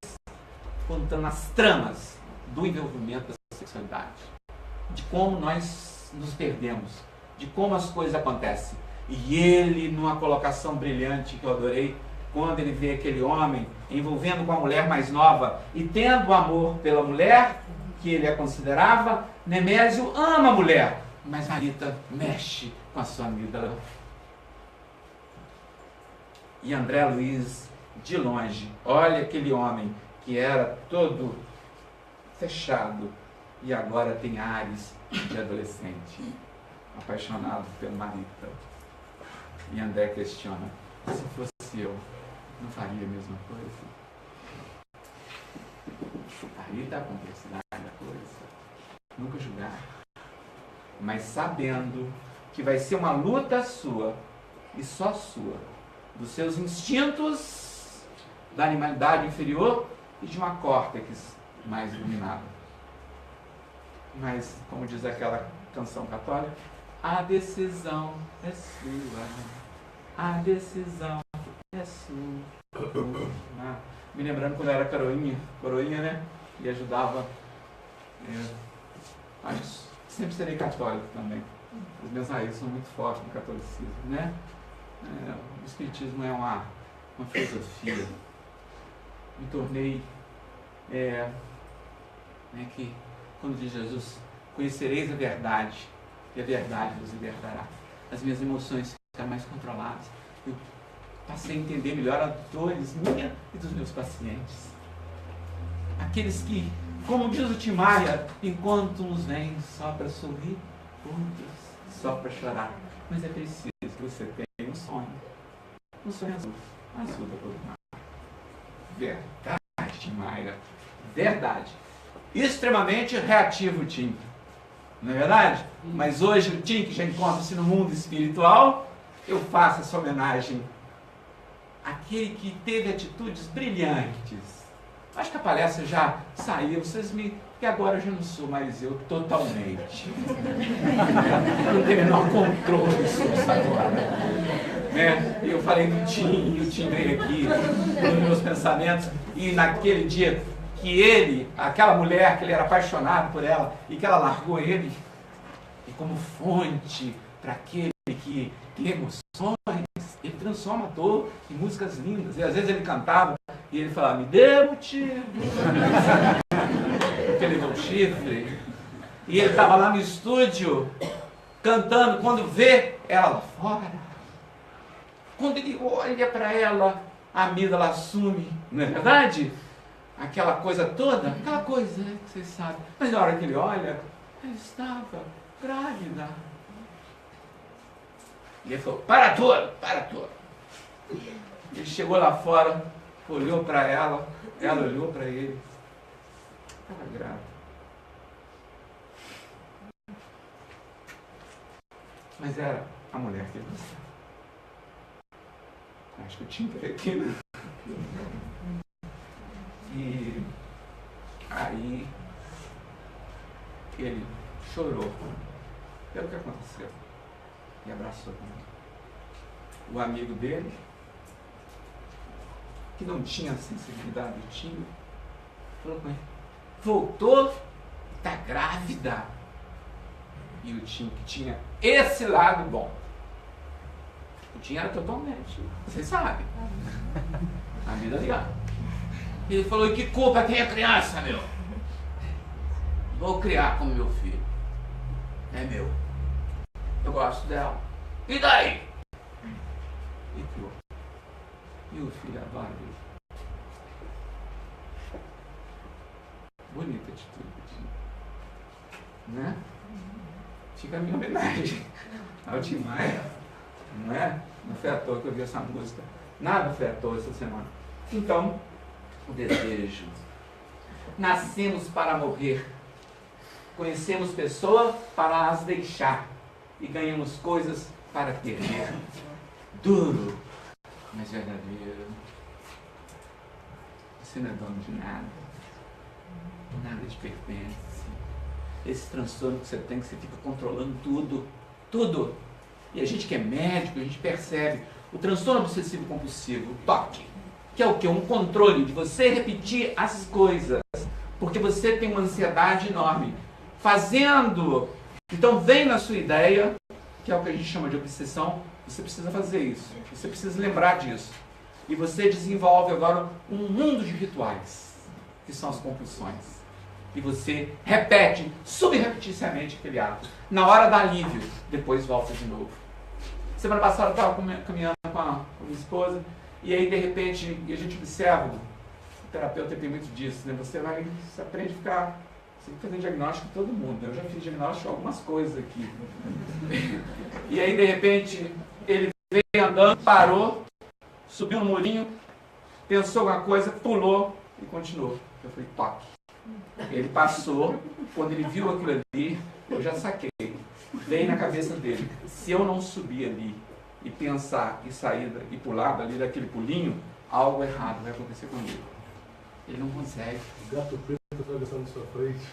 contando as tramas do envolvimento da sexualidade, de como nós nos perdemos, de como as coisas acontecem. E ele, numa colocação brilhante que eu adorei, quando ele vê aquele homem envolvendo com a mulher mais nova e tendo amor pela mulher, que ele a considerava, Nemésio ama a mulher, mas Marita mexe com a sua amígdala. E André Luiz, de longe, olha aquele homem que era todo fechado e agora tem ares de adolescente, apaixonado pela Marita. E André questiona: se fosse eu, não faria a mesma coisa? Aí está a complexidade da coisa. Nunca julgar, mas sabendo que vai ser uma luta sua e só sua, dos seus instintos da animalidade inferior e de uma córtex mais iluminada. Mas, como diz aquela canção católica, a decisão é sua, a decisão é sua. Me lembrando quando eu era coroinha, né? E ajudava. Acho que sempre serei católico também. As minhas raízes são muito fortes no catolicismo, né? O espiritismo é uma filosofia. Me tornei, que quando diz Jesus, conhecereis a verdade, e a verdade vos libertará. As minhas emoções ficaram mais controladas. Eu passei a entender melhor as dores minha e dos meus pacientes. Aqueles que, como diz o Tim Maia, enquanto uns vêm só para sorrir, outros só para chorar. Mas é preciso que você tenha um sonho. Um sonho azul. Azul da cor do mar. Verdade, Tim Maia. Verdade. Extremamente reativo o Tim. Não é verdade? Mas hoje o Tim, que já encontra-se no mundo espiritual, eu faço essa homenagem àquele que teve atitudes brilhantes. Acho que a palestra já saiu, que agora eu já não sou mais eu totalmente. Eu não tenho o menor controle sobre isso agora. Eu falei do Tim, e o Tim veio aqui nos meus pensamentos, e naquele dia que aquela mulher, que ele era apaixonado por ela, e que ela largou ele, e como fonte para aquele que tem emoções, ele transforma a dor em músicas lindas. E às vezes ele cantava, e ele falava, me dê motivo. Porque ele deu um chifre. E ele estava lá no estúdio, cantando, quando vê ela lá fora. Quando ele olha para ela, a amígdala assume, não é verdade? Aquela coisa toda, aquela coisa, né, que vocês sabem. Mas na hora que ele olha, ela estava grávida. E ele falou, para tudo. Ele chegou lá fora, olhou para ela olhou para ele. Estava grávida. Mas era a mulher que ele gostava. Acho que eu tinha que aqui, né? E aí ele chorou pelo que aconteceu e abraçou o amigo dele, que não tinha a sensibilidade do Tim, falou com ele, voltou, está grávida. E o Tim, que tinha esse lado bom, o Tim era totalmente, vocês sabem, a vida ligada. Ele falou, e que culpa tem a criança, meu? Vou criar como meu filho. É meu. Eu gosto dela. E daí? E criou. E o filho adora ele. Bonita atitude. Né? Fica a minha homenagem ao Tim Maia. Não é? Não foi à toa que eu vi essa música. Nada foi à toa essa semana. Então, o desejo. Nascemos para morrer. Conhecemos pessoas para as deixar. E ganhamos coisas para perder. Duro, mas verdadeiro. Você não é dono de nada. Nada te pertence. Esse transtorno que você tem, que você fica controlando tudo. Tudo. E a gente que é médico, a gente percebe. O transtorno obsessivo compulsivo, o TOC, que é o quê? Um controle de você repetir as coisas, porque você tem uma ansiedade enorme. Fazendo, então vem na sua ideia, que é o que a gente chama de obsessão, você precisa fazer isso, você precisa lembrar disso. E você desenvolve agora um mundo de rituais, que são as compulsões. E você repete, subrepeticiamente aquele ato. Na hora dá alívio, depois volta de novo. Semana passada eu estava caminhando com a minha esposa, e aí de repente, e a gente observa, o terapeuta tem muito disso, né? Você aprende a ficar, você tem que fazer diagnóstico de todo mundo, né? Eu já fiz diagnóstico de algumas coisas aqui. E aí de repente, ele veio andando, parou, subiu no murinho, pensou alguma coisa, pulou e continuou. Eu falei, toque. Ele passou, quando ele viu aquilo ali, eu já saquei. Veio na cabeça dele, se eu não subir ali e pensar e sair e pular dali daquele pulinho, algo errado vai acontecer comigo. Ele não consegue. O gato preto atravessando na sua frente.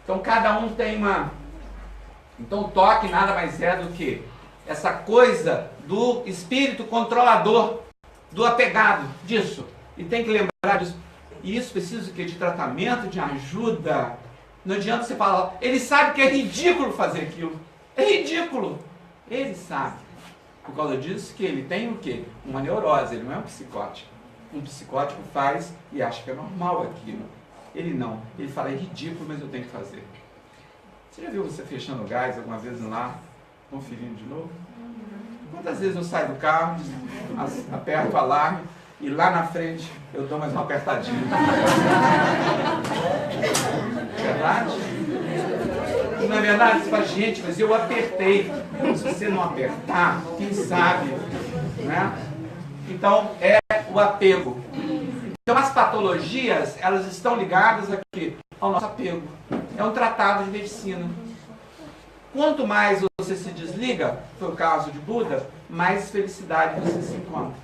Então cada um tem uma... Então o toque nada mais é do que essa coisa do espírito controlador, do apegado, disso. E tem que lembrar disso. E isso precisa de tratamento, de ajuda. Não adianta você falar, ele sabe que é ridículo fazer aquilo. É ridículo. Ele sabe. Por causa disso que ele tem o quê? Uma neurose, ele não é um psicótico. Um psicótico faz e acha que é normal aquilo. Ele não. Ele fala, é ridículo, mas eu tenho que fazer. Você já viu você fechando o gás alguma vez no lar, conferindo de novo? Quantas vezes eu saio do carro, aperto o alarme e lá na frente eu dou mais uma apertadinha? Verdade? Não é verdade? Você fala, gente, mas eu apertei. Se você não apertar, quem sabe? Né? Então, é o apego. Então, as patologias, elas estão ligadas aqui ao nosso apego. É um tratado de medicina. Quanto mais você se desliga, foi o caso de Buda, mais felicidade você se encontra.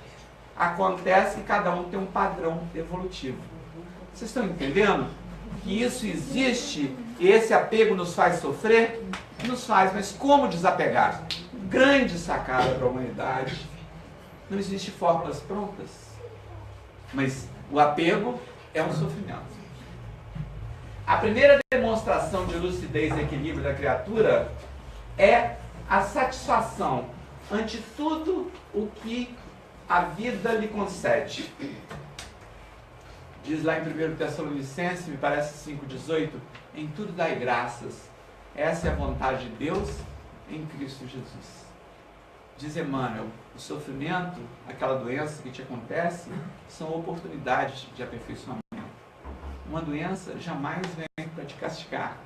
Acontece que cada um tem um padrão evolutivo. Vocês estão entendendo? Que isso existe, e esse apego nos faz sofrer? Nos faz, mas como desapegar? Grande sacada para a humanidade. Não existe fórmulas prontas. Mas o apego é um sofrimento. A primeira demonstração de lucidez e equilíbrio da criatura é a satisfação ante tudo o que a vida lhe concede. Diz lá em 1 Tessalonicenses, me parece 5,18, em tudo dai graças. Essa é a vontade de Deus em Cristo Jesus. Diz Emmanuel, o sofrimento, aquela doença que te acontece, são oportunidades de aperfeiçoamento. Uma doença jamais vem para te castigar.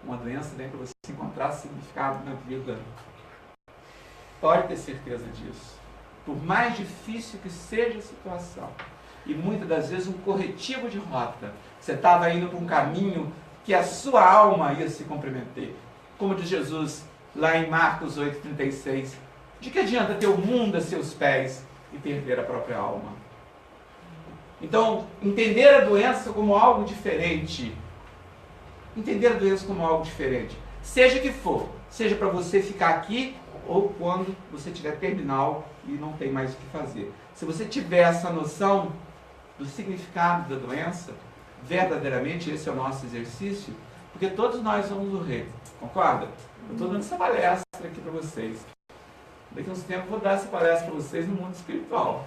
Uma doença vem para você encontrar significado na vida. Pode ter certeza disso. Por mais difícil que seja a situação, e muitas das vezes um corretivo de rota, você estava indo para um caminho que a sua alma ia se comprometer. Como diz Jesus lá em Marcos 8,36, de que adianta ter o mundo a seus pés e perder a própria alma? Então, entender a doença como algo diferente. Entender a doença como algo diferente. Seja que for, seja para você ficar aqui ou quando você tiver terminal e não tem mais o que fazer. Se você tiver essa noção do significado da doença, verdadeiramente esse é o nosso exercício, porque todos nós vamos morrer, concorda? Eu estou dando essa palestra aqui para vocês. Daqui a uns tempos eu vou dar essa palestra para vocês no mundo espiritual.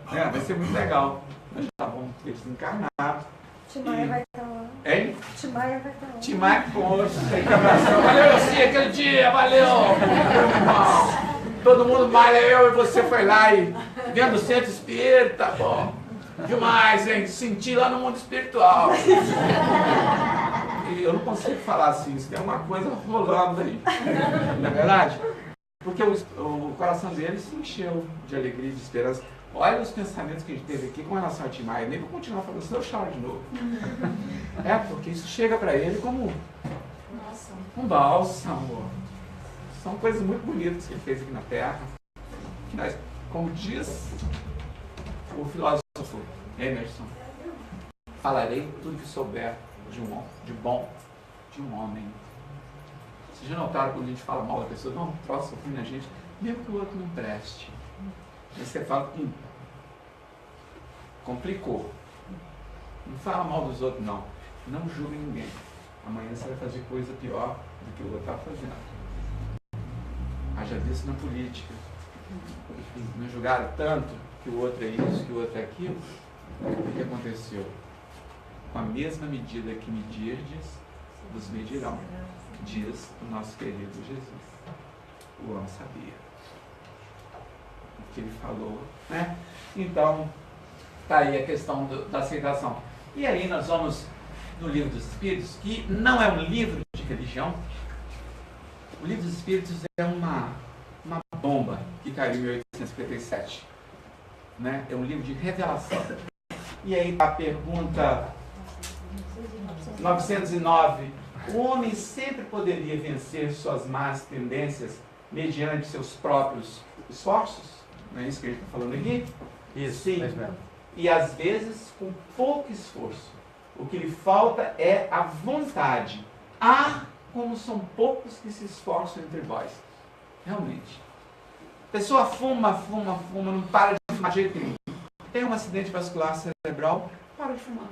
Vai ser muito legal. Nós já vamos ter desencarnado. Timaya vai estar lá. Hein? Timaya vai estar lá. Timaya, poxa, tem que abraçar. Valeu, sim, aquele dia, valeu! Todo mundo malha, eu e você foi lá e dentro do centro espírita, bom. Demais, hein? Senti lá no mundo espiritual. E eu não consigo falar assim, isso tem uma coisa rolando aí. Não é verdade? Porque o coração dele se encheu de alegria, de esperança. Olha os pensamentos que a gente teve aqui com relação a Timaya. Nem vou continuar falando, senão eu choro de novo. Porque isso chega para ele como um bálsamo. São coisas muito bonitas que ele fez aqui na Terra. Que nós, como diz o filósofo Emerson, falarei tudo que souber de bom de um homem. Vocês já notaram quando a gente fala mal da pessoa, não, troço ruim na gente, mesmo que o outro não preste. Aí você fala, complicou. Não fala mal dos outros, não. Não julgue ninguém. Amanhã você vai fazer coisa pior do que o outro está fazendo. Haja visto na política. Não julgaram tanto que o outro é isso, que o outro é aquilo. O que aconteceu? Com a mesma medida que medirdes, vos medirão, diz o nosso querido Jesus. O homem sabia o que ele falou, né? Então, está aí a questão da aceitação. E aí nós vamos no Livro dos Espíritos, que não é um livro de religião. O Livro dos Espíritos é uma bomba que caiu em 1857. Né? É um livro de revelação. E aí a pergunta 909. O homem sempre poderia vencer suas más tendências mediante seus próprios esforços? Não é isso que a gente está falando aqui? Isso, sim. mesmo. E às vezes com pouco esforço. O que lhe falta é a vontade. Como são poucos que se esforçam entre vós. Realmente. A pessoa fuma, não para de fumar de jeito nenhum. Tem um acidente vascular cerebral, para de fumar.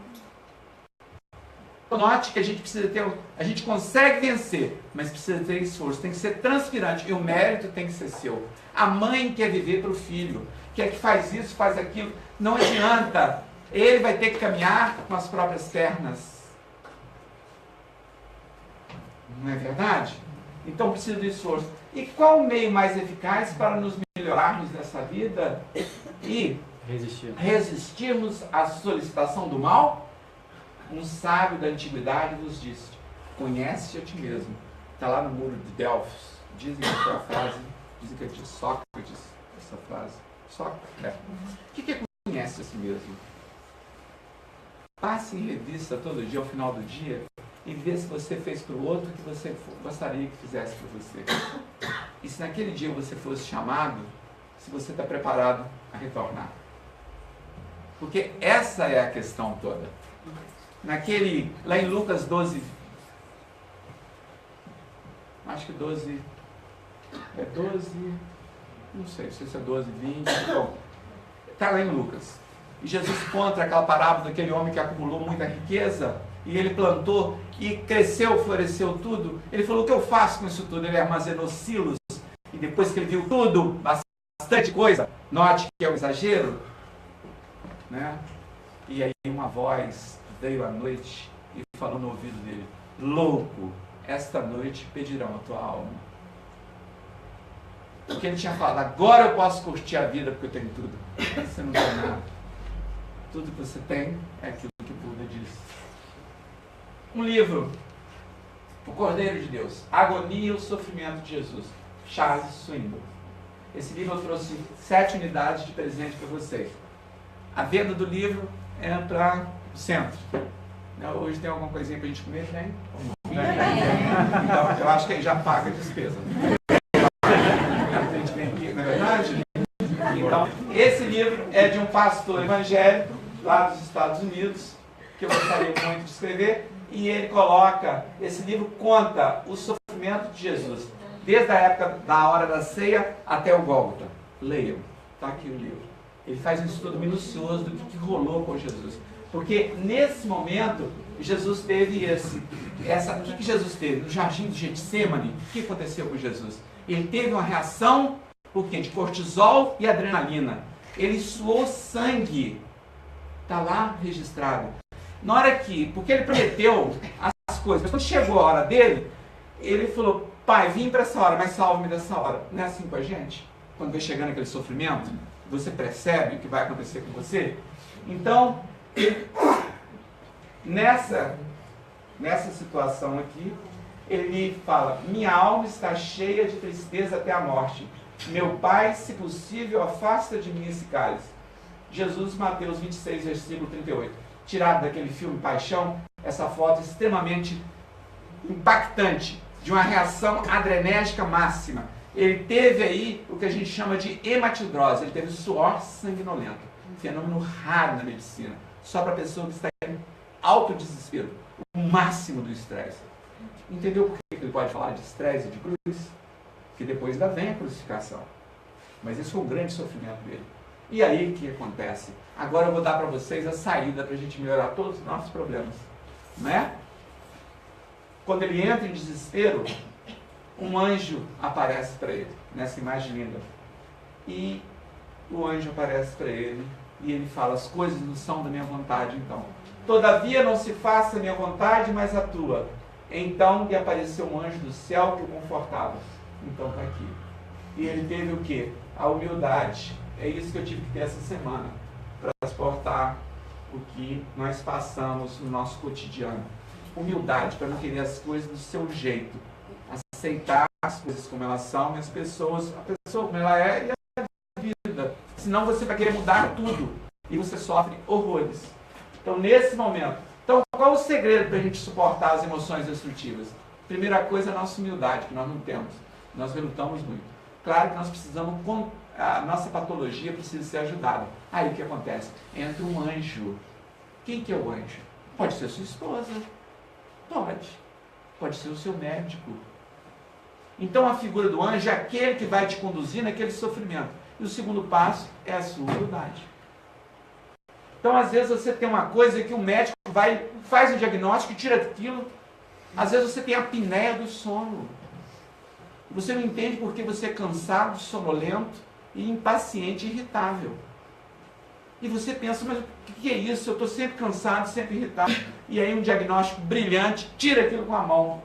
note que a gente precisa ter, a gente consegue vencer, mas precisa ter esforço, tem que ser transpirante, e o mérito tem que ser seu. A mãe quer viver para o filho, quer que faz isso, faz aquilo, não adianta, ele vai ter que caminhar com as próprias pernas. Não é verdade? Então precisa do esforço. E qual o meio mais eficaz para nos melhorarmos nessa vida e resistirmos à solicitação do mal? Um sábio da antiguidade nos disse: conhece a ti mesmo. Está lá no muro de Delfos. Dizem que é a frase, dizem que é de Sócrates, essa frase. Sócrates, né? O que é conhece a si mesmo? Passe em revista todo dia, ao final do dia, e vê se você fez para o outro o que você gostaria que fizesse para você. E se naquele dia você fosse chamado, se você está preparado a retornar. Porque essa é a questão toda. Lá em Lucas 12, acho que 12, não sei se é 12, 20, bom, está lá em Lucas. E Jesus conta aquela parábola daquele homem que acumulou muita riqueza, e ele plantou, e cresceu, floresceu tudo. Ele falou: o que eu faço com isso tudo? Ele armazenou silos, e depois que ele viu tudo, bastante coisa, note que é um exagero, né? E aí uma voz veio à noite e falou no ouvido dele: louco, esta noite pedirão a tua alma. Porque ele tinha falado: agora eu posso curtir a vida porque eu tenho tudo. Você não tem nada. Tudo que você tem é aquilo que Buda disse. Um livro, O Cordeiro de Deus, Agonia e o Sofrimento de Jesus, Charles Swindoll. Esse livro eu trouxe 7 unidades de presente para vocês. A venda do livro é para o centro. Hoje tem alguma coisinha para a gente comer? Tem? Então, eu acho que aí já paga a despesa. A gente vem aqui, não é verdade? Então, esse livro é de um pastor evangélico lá dos Estados Unidos, que eu gostaria muito de escrever, e ele coloca, esse livro conta o sofrimento de Jesus, desde a época da hora da ceia até o Gólgota. Leiam, está aqui o livro. Ele faz um estudo minucioso do que rolou com Jesus. Porque nesse momento, Jesus teve o que Jesus teve? No jardim do Getsemane, o que aconteceu com Jesus? Ele teve uma reação, por quê? De cortisol e adrenalina. Ele suou sangue. Está lá registrado. Na hora que, porque ele prometeu as coisas, mas quando chegou a hora dele, ele falou: pai, vim para essa hora, mas salve-me dessa hora. Não é assim com a gente? Quando vai chegando aquele sofrimento, você percebe o que vai acontecer com você? Então, nessa situação aqui, ele fala: minha alma está cheia de tristeza até a morte. Meu pai, se possível, afasta de mim esse cálice. Jesus, Mateus 26, versículo 38. Tirado daquele filme Paixão, essa foto extremamente impactante, de uma reação adrenérgica máxima. Ele teve aí o que a gente chama de hematidrose, ele teve suor sanguinolento. Um fenômeno raro na medicina, só para a pessoa que está em alto desespero, o máximo do estresse. Entendeu por que ele pode falar de estresse e de cruz? Porque depois ainda vem a crucificação. Mas esse foi um grande sofrimento dele. E aí o que acontece? Agora eu vou dar para vocês a saída para a gente melhorar todos os nossos problemas. Não é? Quando ele entra em desespero, um anjo aparece para ele, nessa imagem linda. E o anjo aparece para ele e ele fala: as coisas não são da minha vontade, então. Todavia não se faça a minha vontade, mas a tua. Então lhe apareceu um anjo do céu que o confortava. Então está aqui. E ele teve o quê? A humildade. É isso que eu tive que ter essa semana, para transportar o que nós passamos no nosso cotidiano. Humildade, para não querer as coisas do seu jeito. Aceitar as coisas como elas são e a pessoa como ela é e a vida. Senão você vai querer mudar tudo e você sofre horrores. Então, nesse momento, qual o segredo para a gente suportar as emoções destrutivas? Primeira coisa, a nossa humildade, que nós não temos. Nós relutamos muito. Claro que nós precisamos, a nossa patologia precisa ser ajudada. Aí o que acontece? Entra um anjo. Quem que é o anjo? Pode ser sua esposa. Pode ser o seu médico. Então a figura do anjo é aquele que vai te conduzir naquele sofrimento. E o segundo passo é a sua humildade. Então, às vezes, você tem uma coisa que o médico faz o diagnóstico e tira aquilo. Às vezes, você tem a apneia do sono. Você não entende porque você é cansado, sonolento e impaciente e irritável. E você pensa, mas o que é isso? Eu estou sempre cansado, sempre irritado. E aí um diagnóstico brilhante, tira aquilo com a mão.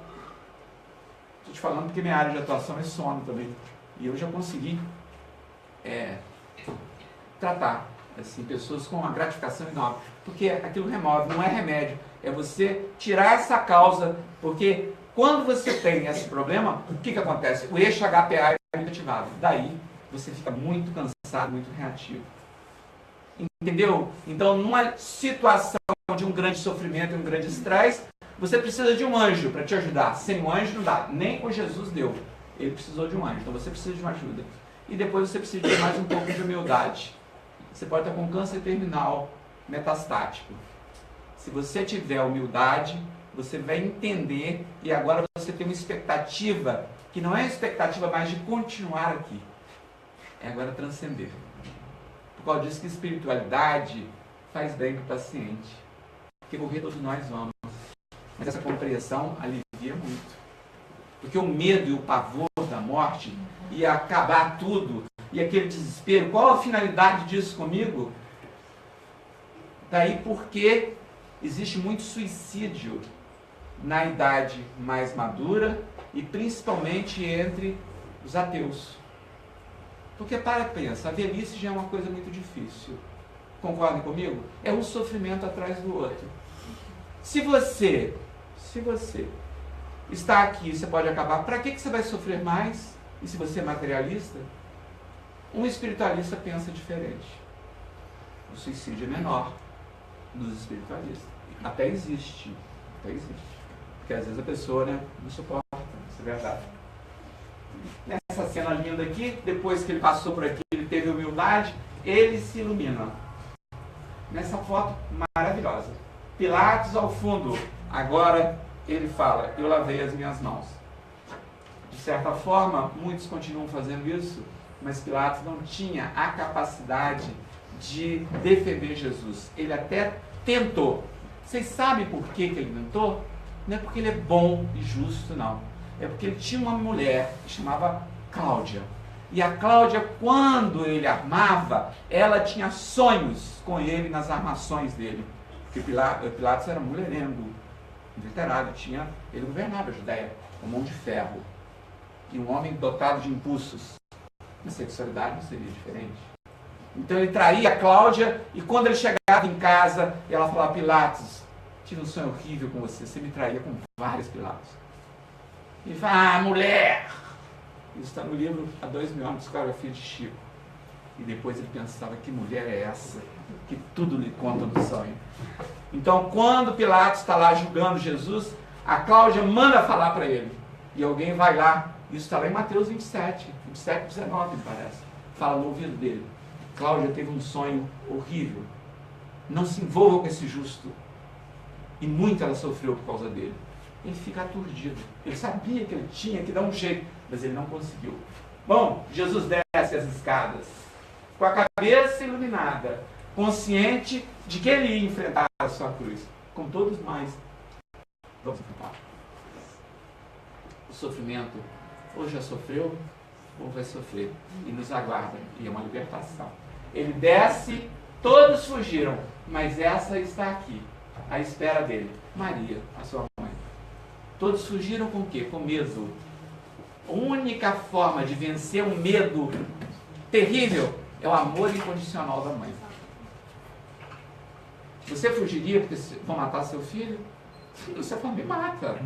Estou te falando porque minha área de atuação é sono também. E eu já consegui tratar assim, pessoas com uma gratificação enorme. Porque aquilo remove, não é remédio. É você tirar essa causa. Porque quando você tem esse problema, o que acontece? O eixo HPA é ativado. Daí você fica muito cansado, muito reativo. Entendeu? Então, numa situação de um grande sofrimento e um grande estresse, você precisa de um anjo para te ajudar. Sem um anjo não dá. Nem o Jesus deu. Ele precisou de um anjo. Então, você precisa de uma ajuda. E depois você precisa de mais um pouco de humildade. Você pode estar com câncer terminal metastático. Se você tiver humildade, você vai entender e agora você tem uma expectativa que não é a expectativa mais de continuar aqui. É agora transcender. Por causa disso que espiritualidade faz bem para o paciente. Porque morrer todos nós vamos. Mas essa compreensão alivia muito. Porque o medo e o pavor da morte e acabar tudo e aquele desespero, qual a finalidade disso comigo? Daí porque existe muito suicídio na idade mais madura e principalmente entre os ateus. Porque para pensar, a velhice já é uma coisa muito difícil. Concordem comigo? É um sofrimento atrás do outro. Se você está aqui, você pode acabar. Para que você vai sofrer mais? E se você é materialista? Um espiritualista pensa diferente. O suicídio é menor dos espiritualistas. Até existe. Porque às vezes a pessoa não suporta. Isso é verdade. Nessa cena linda aqui, depois que ele passou por aqui, ele teve humildade, ele se ilumina. Nessa foto maravilhosa. Pilatos ao fundo. Agora ele fala, eu lavei as minhas mãos. De certa forma, muitos continuam fazendo isso, mas Pilatos não tinha a capacidade de defender Jesus. Ele até tentou. Vocês sabem por que ele tentou? Não é porque ele é bom e justo, não. É porque ele tinha uma mulher que chamava Cláudia. E a Cláudia, quando ele armava, ela tinha sonhos com ele nas armações dele. Porque Pilatos era mulherengo, inveterado, ele governava a Judéia, com mão de ferro. E um homem dotado de impulsos. Na sexualidade não seria diferente. Então ele traía a Cláudia, e quando ele chegava em casa, ela falava, Pilatos, tive um sonho horrível com você, você me traía com vários Pilatos. Ele fala, mulher! Isso está no livro Há 2000 anos, Psicografia de Chico. E depois ele pensava, que mulher é essa? Que tudo lhe conta no sonho. Então, quando Pilatos está lá julgando Jesus, a Cláudia manda falar para ele. E alguém vai lá, isso está lá em Mateus 27, 19, me parece. Fala no ouvido dele. Cláudia teve um sonho horrível. Não se envolva com esse justo. E muito ela sofreu por causa dele. Ele fica aturdido. Ele sabia que ele tinha que dar um jeito, mas ele não conseguiu. Bom, Jesus desce as escadas, com a cabeça iluminada, consciente de que ele ia enfrentar a sua cruz. Com todos nós, vamos enfrentar. O sofrimento, ou já sofreu, ou vai sofrer. E nos aguarda. E é uma libertação. Ele desce, todos fugiram, mas essa está aqui, à espera dele. Maria, a sua mãe. Todos fugiram com o quê? Com medo. A única forma de vencer um medo terrível é o amor incondicional da mãe. Você fugiria porque vão matar seu filho? Você fala, me mata.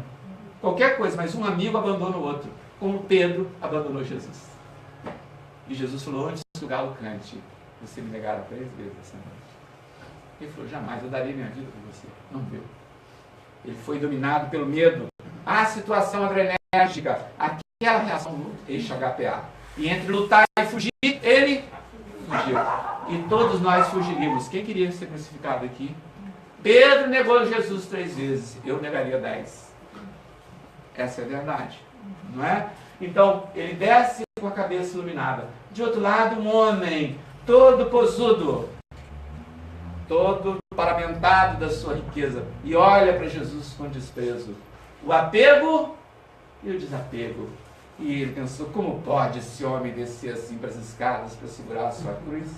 Qualquer coisa, mas um amigo abandona o outro. Como Pedro abandonou Jesus. E Jesus falou, antes que o galo cante, você me negara 3 vezes essa noite. Ele falou, jamais, eu daria minha vida por você. Não deu. Ele foi dominado pelo medo. A situação adrenérgica, aquela reação no eixo HPA. E entre lutar e fugir, ele fugiu. E todos nós fugiríamos. Quem queria ser crucificado aqui? Pedro negou Jesus 3 vezes. Eu negaria 10. Essa é a verdade. Não é? Então, ele desce com a cabeça iluminada. De outro lado, um homem todo posudo. todo paramentado da sua riqueza, e olha para Jesus com desprezo. O apego e o desapego. E ele pensou, como pode esse homem descer assim para as escadas para segurar a sua cruz?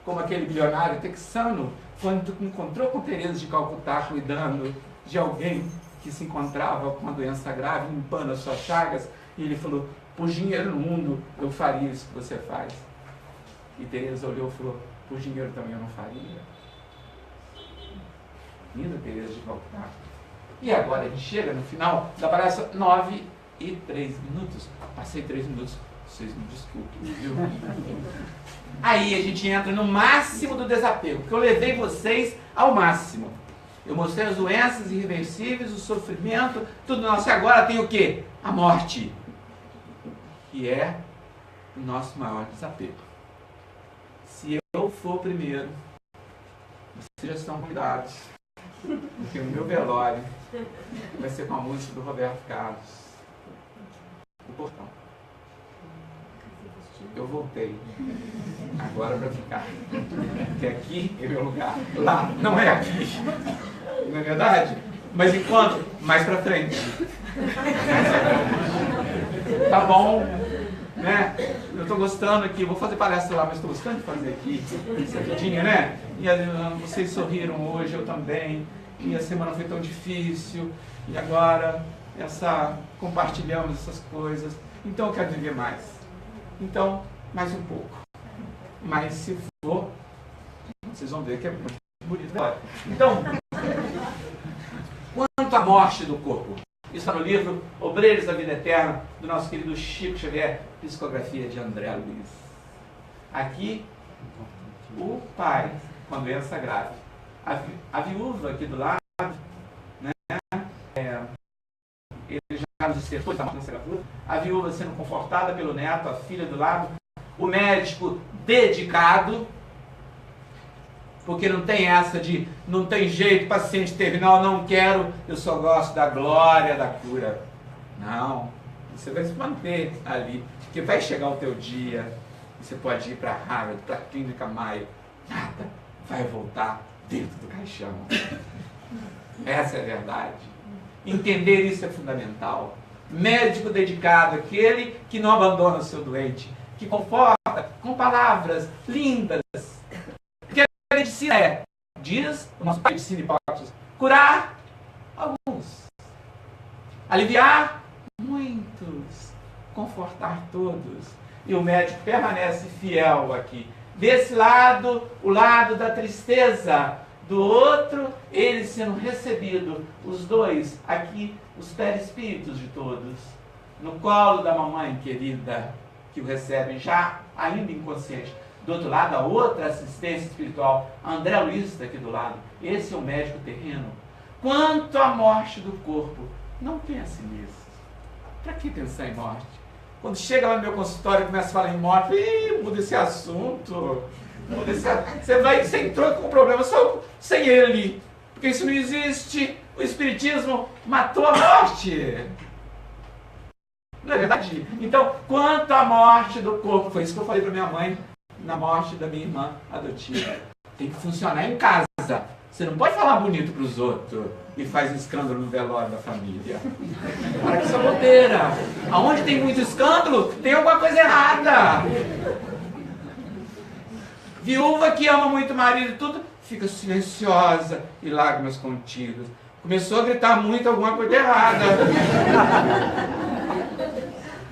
Como aquele bilionário texano, quando encontrou com Teresa de Calcutá cuidando de alguém que se encontrava com uma doença grave, limpando as suas chagas, e ele falou, por dinheiro no mundo eu faria isso que você faz. E Teresa olhou e falou, por dinheiro também eu não faria. Linda Teresa de Calcutá. E agora a gente chega no final da palestra, 9 e 3 minutos. Passei 3 minutos, vocês me desculpem, viu? Aí a gente entra no máximo do desapego, porque eu levei vocês ao máximo. Eu mostrei as doenças irreversíveis, o sofrimento, tudo nosso. E agora tem o quê? A morte, que é o nosso maior desapego. Se eu for primeiro, vocês já estão convidados, porque o meu velório vai ser com a música do Roberto Carlos, O Portão. Eu voltei agora para ficar, porque aqui é meu lugar, lá não é aqui, não é verdade? Mas enquanto, mais para frente, tá bom, né? Eu estou gostando aqui, vou fazer palestra lá, mas estou gostando de fazer aqui, rapidinho, né? E vocês sorriram hoje, eu também, e a semana foi tão difícil, e agora compartilhamos essas coisas, então eu quero viver mais. Então, mais um pouco. Mas se for, vocês vão ver que é muito bonito. Então, quanto à morte do corpo? Isso está no livro Obreiros da Vida Eterna, do nosso querido Chico Xavier, psicografia de André Luiz. Aqui, o pai, com a doença grave. A viúva aqui do lado, né? Ele já nos despertou da doença grave. A viúva sendo confortada pelo neto, a filha do lado. O médico dedicado, porque não tem essa de, não tem jeito, paciente terminal, não quero, eu só gosto da glória da cura. Não, você vai se manter ali, porque vai chegar o teu dia, você pode ir para Harvard, para a Clínica Mayo, nada vai voltar dentro do caixão. Essa é a verdade. Entender isso é fundamental. Médico dedicado, aquele que não abandona o seu doente, que conforta com palavras lindas. Porque a medicina diz o nosso pai medicina Hipócrates, curar alguns, aliviar muitos, confortar todos. E o médico permanece fiel aqui. Desse lado, o lado da tristeza. Do outro, ele sendo recebido, os dois, aqui, os perispíritos de todos, no colo da mamãe querida, que o recebem já ainda inconsciente. Do outro lado, a outra assistência espiritual, André Luiz está aqui do lado. Esse é o médico terreno. Quanto à morte do corpo, não pense nisso. Para que pensar em morte? Quando chega lá no meu consultório e começa a falar em morte, muda esse assunto. Você entrou com um problema só sem ele, porque isso não existe. O Espiritismo matou a morte. Não é verdade? Então, quanto à morte do corpo, foi isso que eu falei para minha mãe na morte da minha irmã adotiva. Tem que funcionar em casa. Você não pode falar bonito para os outros e faz escândalo no velório da família. Para com essa bobeira. Aonde tem muito escândalo, tem alguma coisa errada. Viúva que ama muito o marido e tudo, fica silenciosa e lágrimas contidas. Começou a gritar muito, alguma coisa errada.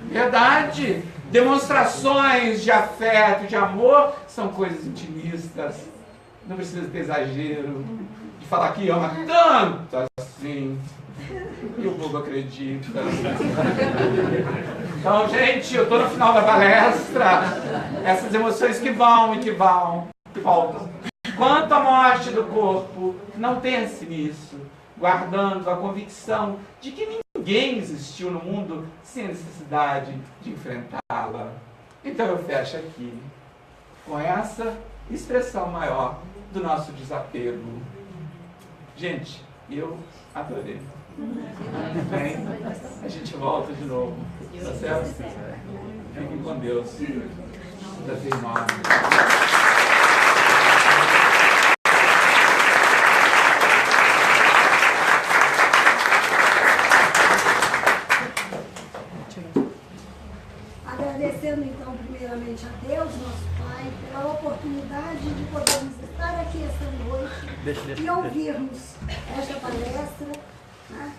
Verdade. Demonstrações de afeto, de amor, são coisas intimistas. Não precisa ter exagero. De falar que ama tanto assim. E o povo acredita. Então, gente, eu estou no final da palestra. Essas emoções que vão e que voltam. Quanto à morte do corpo, não pense nisso, guardando a convicção de que ninguém existiu no mundo sem necessidade de enfrentá-la. Então eu fecho aqui com essa expressão maior do nosso desapego. Gente, eu adorei. Bem, a gente volta de novo. Tá certo? Fiquem com Deus. Prazer enorme. Agradecendo então primeiramente a Deus, nosso Pai, pela oportunidade de podermos estar aqui esta noite e ouvirmos esta palestra, né?